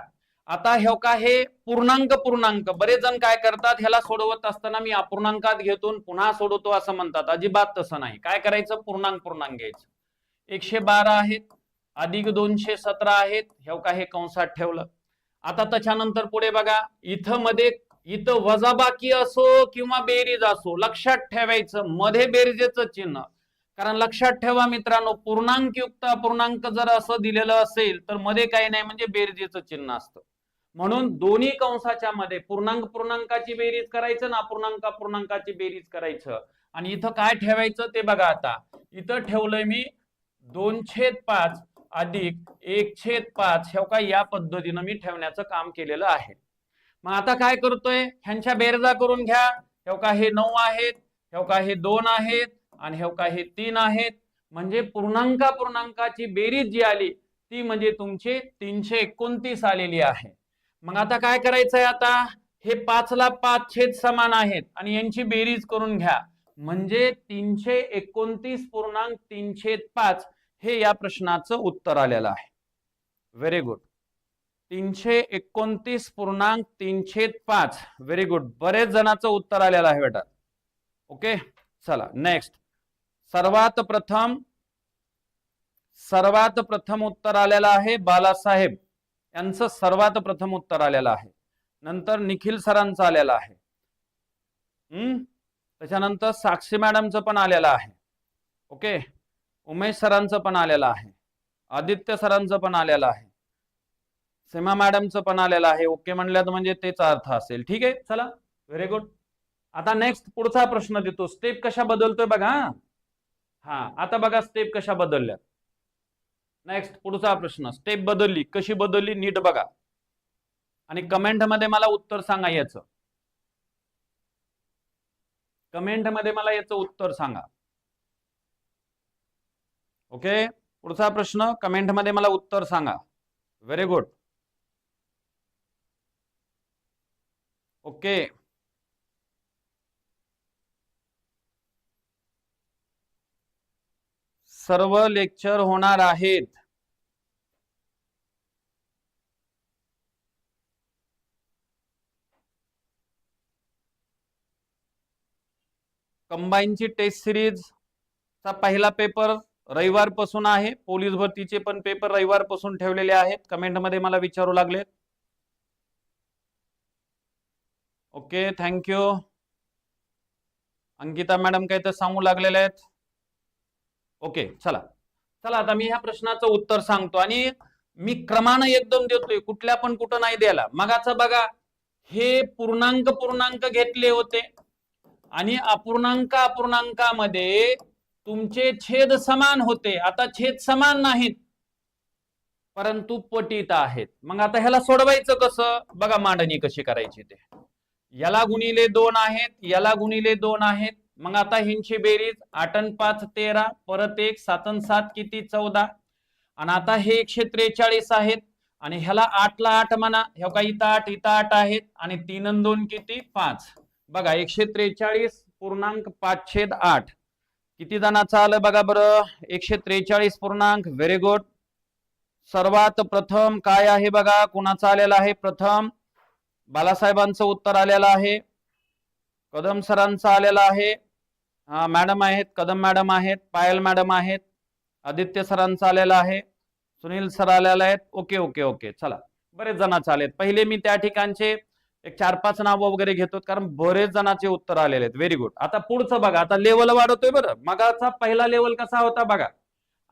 आता हे पूर्णांक बरेच जण काय करतात, ह्याला सोडवत असताना मी अपूर्णांकात घेतून पुन्हा सोडवतो असं म्हणतात. अजिबात तसं नाही. काय करायचं, पूर्णांक घ्यायचं. 112 आहेत अधिक 217 आहेत, हे कंसात ठेवलं. आता त्याच्यानंतर पुढे बघा, इथं वजाबाकी असो किंवा बेरीज असो, लक्षात ठेवायचं मध्ये बेरजेचं चिन्ह. कारण लक्षात ठेवा मित्रांनो, पूर्णांकयुक्त अपूर्णांक जर असं दिलेलं असेल तर मध्ये काही नाही म्हणजे बेरजेचं चिन्ह असतं. म्हणून दोन्ही कंसाच्या मध्ये पूर्णांकाची बेरीज करायचं ना अपूर्णांकाची बेरीज करायचं. आणि इथं काय ठेवायचं ते बघा. आता इथं ठेवलंय मी 2/5 अधिक 1/5, या पद्धतीनं मी ठेवण्याचं काम केलेलं आहे. मग आता काय करतोय, ह्यांच्या बेरजा करून घ्या. हे 9 आहेत, हे 2 आहेत आणि हे 3 आहेत. म्हणजे पूर्णांकाची बेरीज जी आली ती म्हणजे तुमची 329 आलेली आहे. मग आता काय करायचंय, आता हे 5 ला 5 छेद समान आहेत आणि यांची बेरीज करून घ्या. म्हणजे 329.3/5 हे या प्रश्नाचं उत्तर आलेलं आहे. Very good. 329.3/5. Very good. बरेच जणांचं उत्तर आलेलं आहे बेटा. ओके, चला नेक्स्ट. सर्वात प्रथम उत्तर आलेलं आहे बालासाहेब यांचं. सर्वात प्रथम उत्तर आलेलं आहे. नंतर निखिल सरांचं आलेलं आहे. त्याच्यानंतर साक्षी मॅडमचं पण आलेलं आहे. ओके, उमेश सरांचं पण आलेलं आहे. आदित्य सरांचं पण आलेलं आहे. सीमा मॅडमचं पण आलेलं आहे. ओके म्हणल्यात म्हणजे तेच अर्थ असेल. ठीक आहे, चला व्हेरी गुड. आता नेक्स्ट पुढचा प्रश्न देतो. स्टेप कशा बदलतोय बघा. आता बघा स्टेप कशा बदलल्या. नेक्स्ट पुढचा प्रश्न, स्टेप बदलली, कशी बदलली नीट बघा आणि कमेंट मध्ये मला उत्तर सांगा. याचं कमेंट मध्ये मला याचं उत्तर सांगा. ओके, पुढचा प्रश्न कमेंट मध्ये मला उत्तर सांगा. Very good. ओके, सर्व लेक्चर होणार आहेत. कंबाईनची टेस्ट सिरीज चा पहिला पेपर रविवार पासून आहे. पोलीस भरतीचे पण पेपर रविवार पासून ठेवलेले आहेत. कमेंट मध्ये मला विचारू लागले. Okay, thank you. अंकिता मॅडम काही तर सांगू लागलेले आहेत. ओके, चला आता मी ह्या प्रश्नाचं उत्तर सांगतो आणि मी क्रमानं एकदम देतोय, कुठल्या पण कुठं नाही द्यायला. मगाचं बघा, हे पूर्णांक घेतले होते आणि अपूर्णांकामध्ये तुमचे छेद समान होते. आता छेद समान नाहीत परंतु पटीत आहेत. मग आता ह्याला सोडवायचं कसं बघा, मांडणी कशी करायची ते. याला गुणिले 2 आहेत, याला गुणिले 2 आहेत. मग आता ह्यांची बेरीज 8 आणि 5 13, परत 1 7 आणि 7 किती 14. आणि आता हे 143 आहेत आणि ह्याला 8 ला 8 म्हणा. हे काही इथं 8 आहेत आणि 3 आणि 2 किती 5. बघा 143.5/8 किती जणांचं आलं बघा बरं. 143 पूर्णांक. Very good. सर्वात प्रथम काय आहे बघा, कुणाचं आलेलं आहे प्रथम. बालासाहेबांचं उत्तर आलेलं आहे. कदम सरांचं आलेलं आहे. मॅडम आहेत, कदम मॅडम आहेत, पायल मॅडम आहेत. आदित्य सरांचं आलेलं आहे. सुनील सर आलेले आहेत. ओके ओके ओके, चला बरेच जणांचे आलेत. पहिले मी त्या ठिकाणचे एक 4-5 नावं वगैरे घेतो कारण बरेच जणांचे उत्तर आलेले आहेत. Very good. आता पुढचं बघा, आता लेवल वाढवतोय बरं. मगाचा पहिला लेवल कसा होता बघा,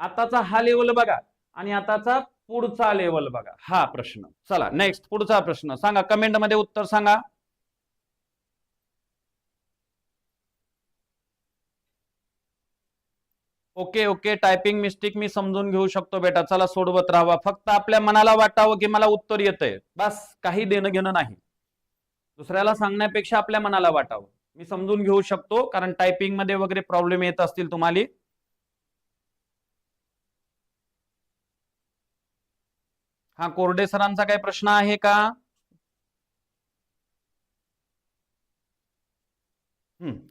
आताचा हा लेवल बघा आणि आताचा पुढचा लेवल बघा हा प्रश्न. चला नेक्स्ट पुढचा प्रश्न सांगा, कमेंट मध्ये उत्तर सांगा. ओके ओके, टायपिंग मिस्टेक मी समजून घेऊ शकतो बेटा. चला सोडवत राहावा, फक्त आपल्या मनाला वाटावं की मला उत्तर येतंय, बस. काही देणं घेणं नाही. दुसऱ्याला सांगण्यापेक्षा आपल्या मनाला वाटावं. मी समजून घेऊ शकतो, कारण टायपिंग मध्ये वगैरे प्रॉब्लेम येत असतील तुम्हाला. हा, कोरडे सरांचा काही प्रश्न आहे का?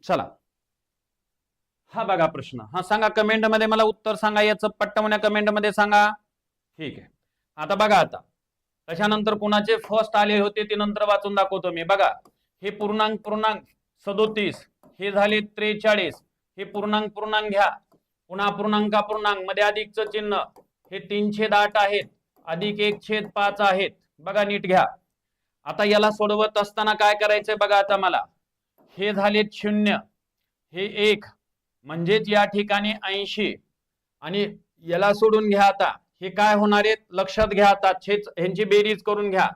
चला, हा बघा प्रश्न. हा सांगा कमेंट मध्ये, मला उत्तर सांगा याचं पट्टवण्या कमेंट मध्ये सांगा. ठीक आहे, आता बघा. आता त्याच्यानंतर कुणाचे फर्स्ट आले होते ते नंतर वाचून दाखवतो मी. बघा, हे पूर्णांक पूर्णांक 37, हे झाले 43, हे पूर्णांक पूर्णांक घ्या, पुन्हा पूर्णांक पूर्णांक मध्ये अधिकचं चिन्ह, हे 3/8 आहेत, अधिक 1/5 आहेत. बघा नीट घ्या. आता याला सोडवत असताना काय करायचंय बघा. आता मला हे झाले 0, हे 1, म्हणजेच या ठिकाणी 80, आणि याला सोडून घ्या. आता हे काय होणार आहेत लक्षात घ्या. आता ह्यांची बेरीज करून घ्या.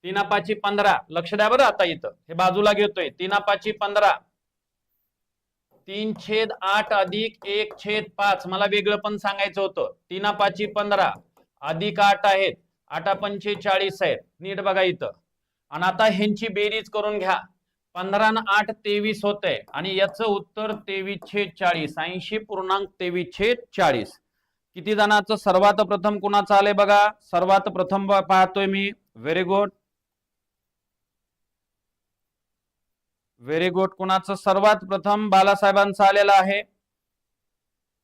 3×5 = 15. लक्ष द्या बरं. आता इथं हे बाजूला घेतोय. 3×5 = 15, 3/8 अधिक 1/5. मला वेगळं पण सांगायचं होतं. 3×5 = 15 अधिक 8 आहेत, 8×5 = 40 आहेत. नीट बघा इथं. आणि आता ह्यांची बेरीज करून घ्या. 15 आणि 8 23 होते, आणि याचं उत्तर 23/40, 80.23/40. किती जणांचं सर्वात प्रथम कुणाचं आलंय बघा. सर्वात प्रथम पाहतोय मी. Very good, very good. कुणाचं सर्वात प्रथम बालासाहेबांचं आलेलं आहे.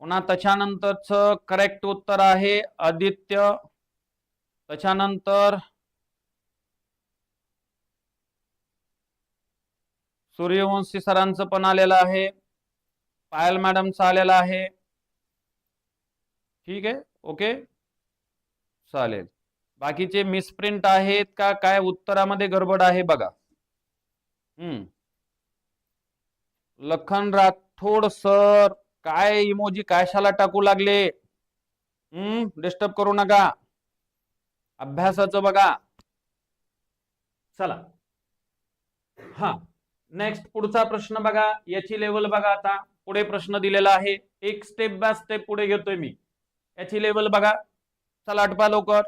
पुन्हा त्याच्यानंतरच करेक्ट उत्तर आहे आदित्य. त्याच्यानंतर सूर्यवंशी सरांचं पण आलेलं आहे. पायल मॅडमचं आलेलं आहे. ठीक आहे, ओके चालेल. बाकीचे मिसप्रिंट आहेत का काय, उत्तरामध्ये गडबड आहे बघा. लखन राठोड सर, काय इमोजी कशाला टाकू लागले? डिस्टर्ब करू नका, अभ्यासाचं बघा. चला, हा नेक्स्ट पुढचा प्रश्न बघा. याची लेवल बघा. आता पुढे प्रश्न दिलेला आहे, एक स्टेप बाय स्टेप पुढे घेतोय मी. याची लेवल बघा. चला आटपा लवकर.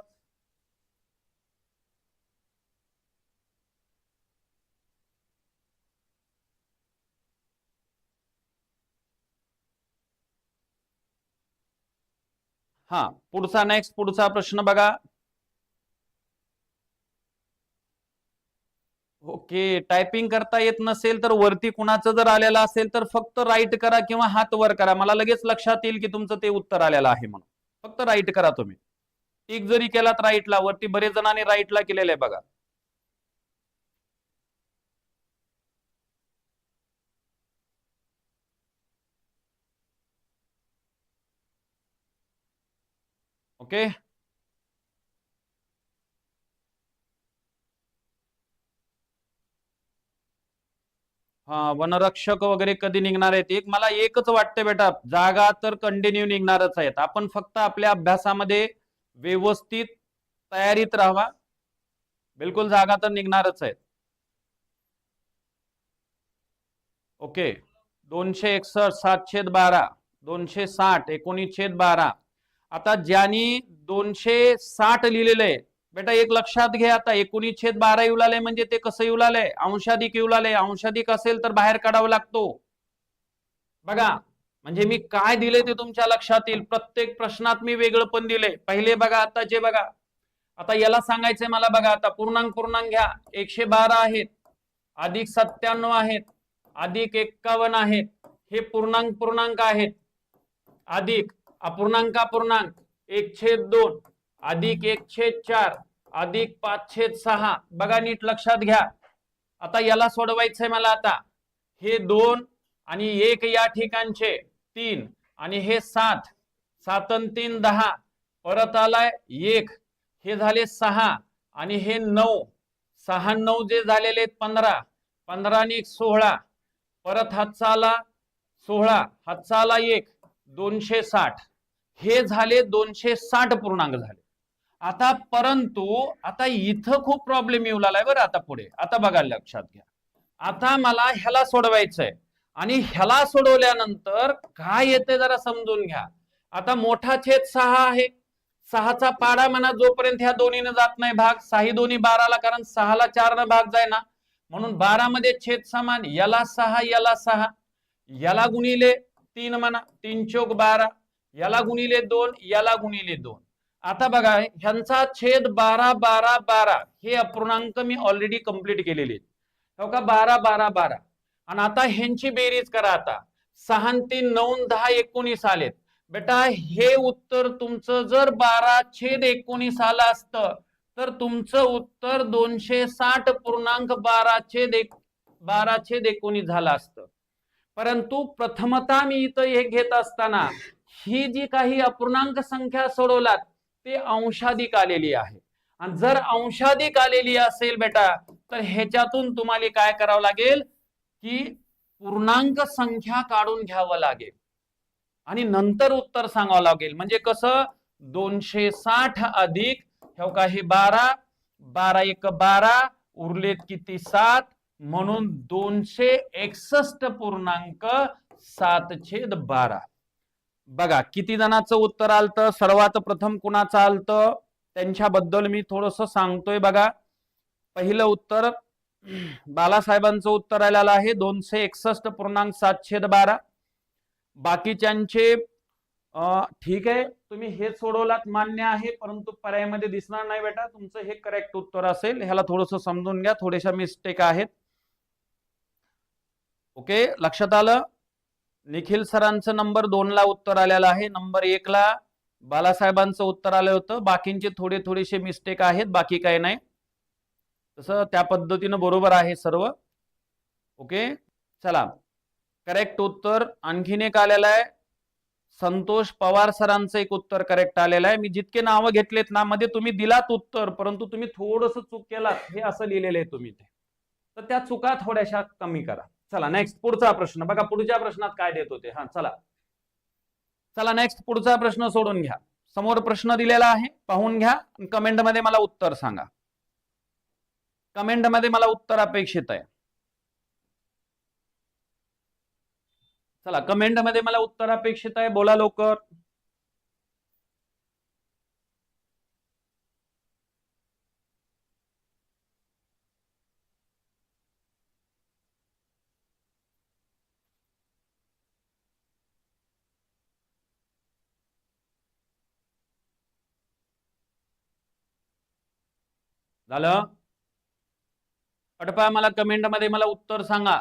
हा, पुढचा नेक्स्ट पुढचा प्रश्न बघा. ओके, टायपिंग करता येत नसेल तर वरती कुणाचं जर आलेलं असेल तर फक्त राईट करा किंवा हात वर करा. मला लगेच लक्षात येईल की तुमचं ते उत्तर आलेलं आहे म्हणून. फक्त राईट करा तुम्ही. टिक जरी केलात राईटला, वरती बरेच जणांनी राईटला केलेलं आहे बघा. ओके, हा, वनरक्षक वगैरे कधी निघणार आहेत? एक मला एकच वाटतं बेटा, जागा तर कंटिन्यू निघणारच आहेत. आपण फक्त आपल्या अभ्यासामध्ये व्यवस्थित तयारीत राहावा. बिलकुल जागा तर निघणारच आहेत. ओके, 261, 7/12, 260, 19/12. आता ज्यांनी 260 लिहिलेलं आहे बेटा, एक लक्षात घ्या. आता 19/12 येऊ लागले म्हणजे ते कसं येऊ लागलंय? अंशाधिक येऊ लागले. अंशाधिक असेल तर बाहेर काढावा लागतो बघा. म्हणजे मी काय दिले ते तुमच्या लक्षात येईल. प्रत्येक प्रश्नात मी वेगळं पण दिले. पहिले बघा, आता जे बघा. आता याला सांगायचंय मला बघा. आता पूर्णांक पूर्णांक घ्या. 112 आहेत, अधिक 97 आहेत, अधिक 51 आहेत. हे पूर्णांक पूर्णांक आहेत, अधिक अपूर्णांक अपूर्णांक 1/2, अधिक 1/4, अधिक 5/6. बघा नीट लक्षात घ्या. आता याला सोडवायचंय मला. आता हे 2 आणि 1 या ठिकाणचे 3, आणि हे 7, 7 आणि 3 10, परत आलाय 1, हे झाले 6, आणि हे 9, 6 9 जे झालेले 15, 15 आणि 1 16, परत हातचा आला 16, हातचा आला 1, 260. हे झाले 260 पूर्णांक झाले. आता परंतु आता इथं खूप प्रॉब्लेम येऊ लागलाय बरं. आता पुढे आता बघा लक्षात घ्या. आता मला ह्याला सोडवायचंय आणि ह्याला सोडवल्यानंतर काय येते जरा समजून घ्या. आता मोठा छेद 6 आहे. 6चा पाडा म्हणा जोपर्यंत ह्या दोन्हीने जात नाही भाग. 6 दोन्ही 12ला, कारण 6ला 4 भाग जाय ना, म्हणून 12 मध्ये छेद समान. याला 6 याला 6, याला गुणिले 3 म्हणा, 3 चौक 12, याला गुणिले 2 याला गुणिले 2. आता बघा ह्यांचा छेद 12 12 12 हे अपूर्णांक मी ऑलरेडी कंप्लीट केलेले आहेत. हो का, 12 12 12. आणि आता ह्यांची बेरीज करा. आता 6 3 9 10 19 आलेत. बेटा हे उत्तर तुमचं जर 12/19 आलं असतं तर तुमचं उत्तर 260.12/19 झालं असतं. परंतु प्रथमतः मी इथं हे घेत असताना ही जी काही अपूर्णांक संख्या सोडवलात ते अंशाधिक आलेली आहे. आणि जर अंशाधिक आलेली असेल बेटा तर ह्याच्यातून तुम्हाला काय करावं लागेल की पूर्णांक संख्या काढून घ्यावं लागेल आणि नंतर उत्तर सांगावं लागेल. म्हणजे कसं 260 अधिक हे काही 12 12 1 12 उरलेत किती 7 म्हणून 261.7/12. बघा किती जणांचं उत्तर आलतं. सर्वात प्रथम कुणाचं आलतं त्यांच्याबद्दल मी थोडस सांगतोय. बघा पहिलं उत्तर बालासाहेबांचं उत्तर आलेलं आहे 261.7/12. बाकीच्यांचे ठीक आहे तुम्ही हे सोडवलात मान्य आहे, परंतु पर्यायामध्ये दिसणार नाही बेटा. तुमचं हे करेक्ट उत्तर असेल. ह्याला थोडस समजून घ्या, थोड्याशा मिस्टेक आहेत. ओके लक्षात आलं. निखिल सरांचं नंबर 2 ला उत्तर आलेलं आहे. नंबर 1 ला बालासाहेबांचं उत्तर आलं होतं. बाकींचे थोडेसे मिस्टेक आहेत, बाकी काही नाही. तसं त्या पद्धतीनं बरोबर आहे सर्व. ओके चला करेक्ट उत्तर आणखीन एक आलेलं आहे. संतोष पवार सरांचं एक उत्तर करेक्ट आलेलं आहे. मी जितके नावं घेतलेत ना मध्ये तुम्ही दिलात उत्तर, परंतु तुम्ही थोडस चूक केलात हे असं लिहिलेलं आहे तुम्ही ते. तर त्या चुका थोड्याशा कमी करा. चला नेक्स्ट पुढचा प्रश्न बघा. पुढच्या प्रश्नात काय देत होते. हा चला नेक्स्ट पुढचा प्रश्न सोडून घ्या. समोर प्रश्न दिलेला आहे पाहून घ्या. कमेंट मध्ये मला उत्तर सांगा. कमेंट मध्ये मला उत्तर अपेक्षित आहे. चला कमेंट मध्ये मला उत्तर अपेक्षित आहे. बोला लवकर. झालं पटपा मला कमेंट मध्ये मला उत्तर सांगा.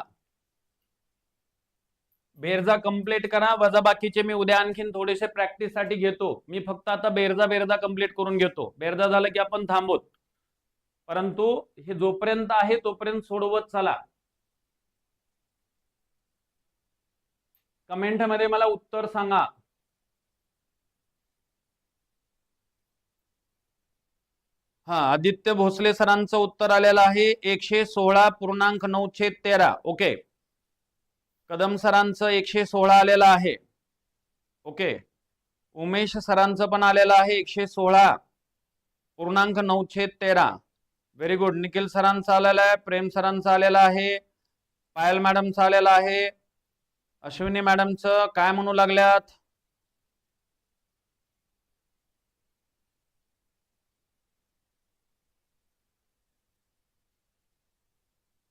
बेरजा कंप्लीट करा. वजाबाकीचे मी उद्या आणखीन थोडेसे प्रॅक्टिस साठी घेतो. मी फक्त आता बेरजा कंप्लीट करून घेतो. बेरजा झालं की आपण थांबवत, परंतु हे जोपर्यंत आहे तोपर्यंत सोडवत चला. कमेंट मध्ये मला उत्तर सांगा. हा आदित्य भोसले सरांचं उत्तर आलेलं आहे 116.9/13. ओके कदम सरांचं 116 आलेलं आहे. ओके उमेश सरांचं पण आलेलं आहे 116.9/13. Very good. निखिल सरांचं आलेलं आहे. प्रेम सरांचं आलेलं आहे. पायल मॅडमचं आलेलं आहे. अश्विनी मॅडमचं काय म्हणू लागल्यात.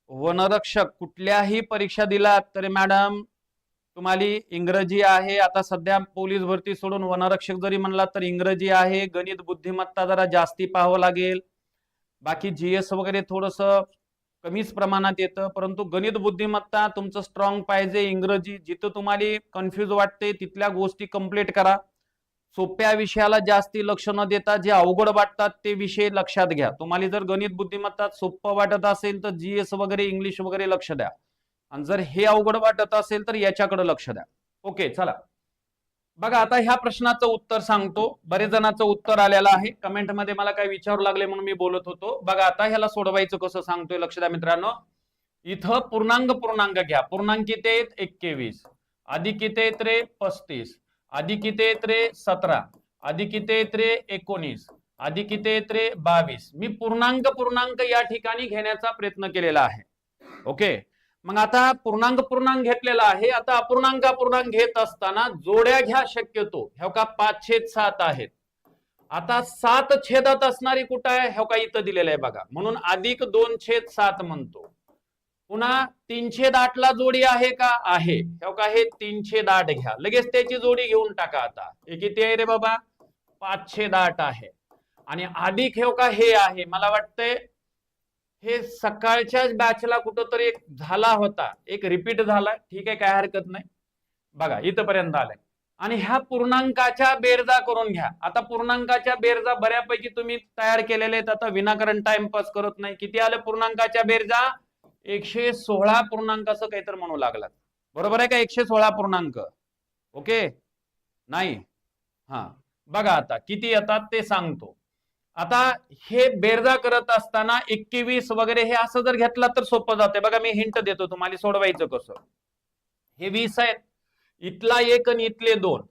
वनरक्षक कुठल्याही परीक्षा दिलात तरी मॅडम तुम्हाला इंग्रजी आहे. आता सध्या पोलीस भरती सोडून वनरक्षक जरी म्हणलात तर इंग्रजी आहे. गणित बुद्धिमत्ता जरा जास्ती पाहावं लागेल. बाकी जीएस वगैरे थोडस कमीच प्रमाणात येतं, परंतु गणित बुद्धिमत्ता तुमचं स्ट्रॉंग पाहिजे. इंग्रजी जिथं तुम्हाला कन्फ्यूज वाटते तिथल्या गोष्टी कंप्लीट करा. सोप्या विषयाला जास्ती लक्ष न देता जे अवघड वाटतात ते विषय लक्षात घ्या. तुम्हाला जर गणित बुद्धिमत्ता सोपं वाटत असेल तर जीएस वगैरे इंग्लिश वगैरे लक्ष द्या, आणि जर हे अवघड वाटत असेल तर याच्याकडे लक्ष द्या. ओके चला बघा आता ह्या प्रश्नाचं उत्तर सांगतो. बरेच जणांचं उत्तर आलेलं आहे. कमेंट मध्ये मला काय विचारू लागले म्हणून मी बोलत होतो. बघा आता ह्याला सोडवायचं कसं सांगतोय लक्ष द्या मित्रांनो. इथं पूर्णांक घ्या. पूर्णांक किती आहेत 21, अधिक किती आहेत रे 35, अधिक किती आहेत रे 17, अधिक किती आहेत रे 19, अधिक किती येत रे 22. मी पूर्णांक पूर्णांक या ठिकाणी घेण्याचा प्रयत्न केलेला आहे. ओके, मग आता पूर्णांक घेतलेला आहे. आता अपूर्णांक घेत असताना जोड्या घ्या शक्यतो. हे का 5/7 आहेत. आता 7 छेदात असणारी कुठं आहे? हे का इथं दिलेलं आहे बघा, म्हणून अधिक 2/7 म्हणतो. पुन्हा 3/8 ला जोडी आहे का? आहे. हे का हे 3/8 घ्या, लगेच त्याची जोडी घेऊन टाका. आता हे किती आहे रे बाबा? 5/8 आहे. आणि अधिक हे का हे आहे. मला वाटतंय हे सकाळच्याच बॅचला कुठंतरी एक झाला होता, एक रिपीट झालाय. ठीक आहे, काय हरकत नाही. बघा इथपर्यंत आलाय. आणि ह्या पूर्णांकाच्या बेरजा करून घ्या. आता पूर्णांकाच्या बेरजा बऱ्यापैकी तुम्ही तयार केलेले आहेत. आता विनाकारण टाइमपास करत नाही. किती आलं पूर्णांकाच्या बेरजा? 116 पूर्णांक असं काहीतरी म्हणू लागलात. बरोबर आहे का? 116 पूर्णांक. ओके, नाही हा, बघा आता किती येतात ते सांगतो. आता हे बेरजा करत असताना 21 वगैरे हे असं जर घेतला तर सोपं जाते. बघा मी हिंट देतो तुम्हाला सोडवायचं कसं. हे 20 आहेत, इथला 1 आणि इथले 2.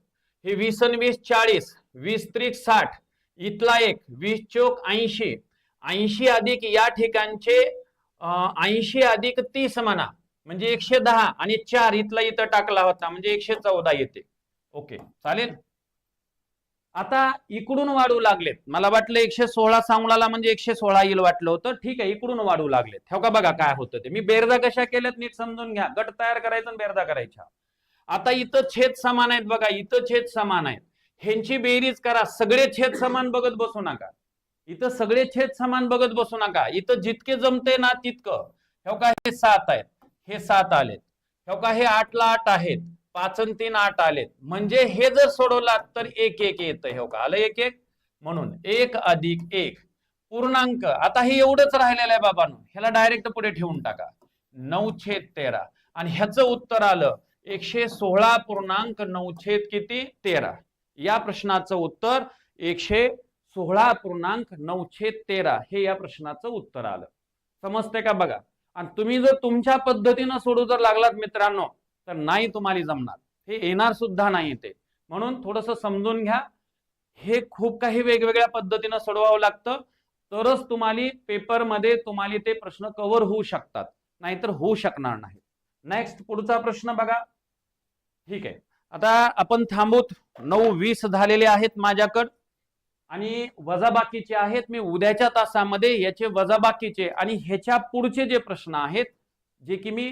हे 20 आणि 20 40, 20 त्रिक 60, इथला 1, 20 चौक 80, 80 अधिक या ठिकाणचे 80 अधिक 30 म्हणा, म्हणजे 110, आणि 4 इथला इथं टाकला होता म्हणजे 114 येते. ओके चालेल. आता इकडून वाढू लागलेत. मला वाटलं 116 सांगला म्हणजे 116 येईल वाटलं होतं. ठीक आहे, इकडून वाढू लागलेत. हे का बघा काय होतं ते. मी बेरजा कशा केल्यात नीट समजून घ्या. गट तयार करायचा आणि बेरजा करायच्या. आता इथं छेद समान आहेत बघा, इथं छेद समान आहेत. ह्यांची बेरीज करा. सगळे छेद समान बघत बसू नका. इथं सगळे छेद समान बघत बसू नका. इथं जितके जमते ना तितकं. हे का हे 7 आहेत, हे 7 आलेत. हे का हे 8 ला 8 आहेत, 5 आणि 3 8 आलेत. म्हणजे हे जर सोडवलात तर 1 1 येतं. हे का आलं 1 1, म्हणून 1 अधिक 1 पूर्णांक. आता हे एवढंच राहिलेलं आहे बाबांनो, ह्याला डायरेक्ट पुढे ठेवून टाका. 9/13 आणि ह्याचं उत्तर आलं 116 पूर्णांक 9 किती 13. या प्रश्नाचं उत्तर 116 पूर्णांक 9/13 हे या प्रश्नाचं उत्तर आलं. समजते का बघा. आणि तुम्ही जर तुमच्या पद्धतीनं सोडू जर लागलात मित्रांनो तर नाही तुम्हाला जमणार, हे येणार सुद्धा नाही ते. म्हणून थोडंसं समजून घ्या. हे खूप काही वेगवेगळ्या पद्धतीनं सोडवावं लागतं, तरच तुम्हाला पेपरमध्ये तुम्हाला ते प्रश्न कव्हर होऊ शकतात, नाहीतर होऊ शकणार नाही. नेक्स्ट पुढचा प्रश्न बघा. ठीक आहे, आता आपण थांबूत. 9:20 झालेले आहेत माझ्याकडे आणि वजाबाकीचे आहेत. मी उद्याच्या तासामध्ये याचे वजाबाकीचे आणि ह्याच्या पुढचे जे प्रश्न आहेत जे की मी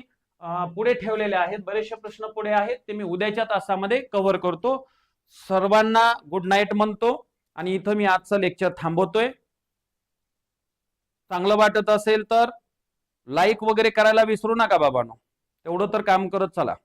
पुढे ठेवलेले आहेत, बरेचसे प्रश्न पुढे आहेत, ते मी उद्याच्या तासामध्ये कव्हर करतो. सर्वांना गुड नाईट म्हणतो आणि इथं मी आजचं लेक्चर थांबवतोय. चांगलं वाटत असेल तर लाईक वगैरे करायला विसरू नका बाबांनो, तेवढं तर काम करत चला.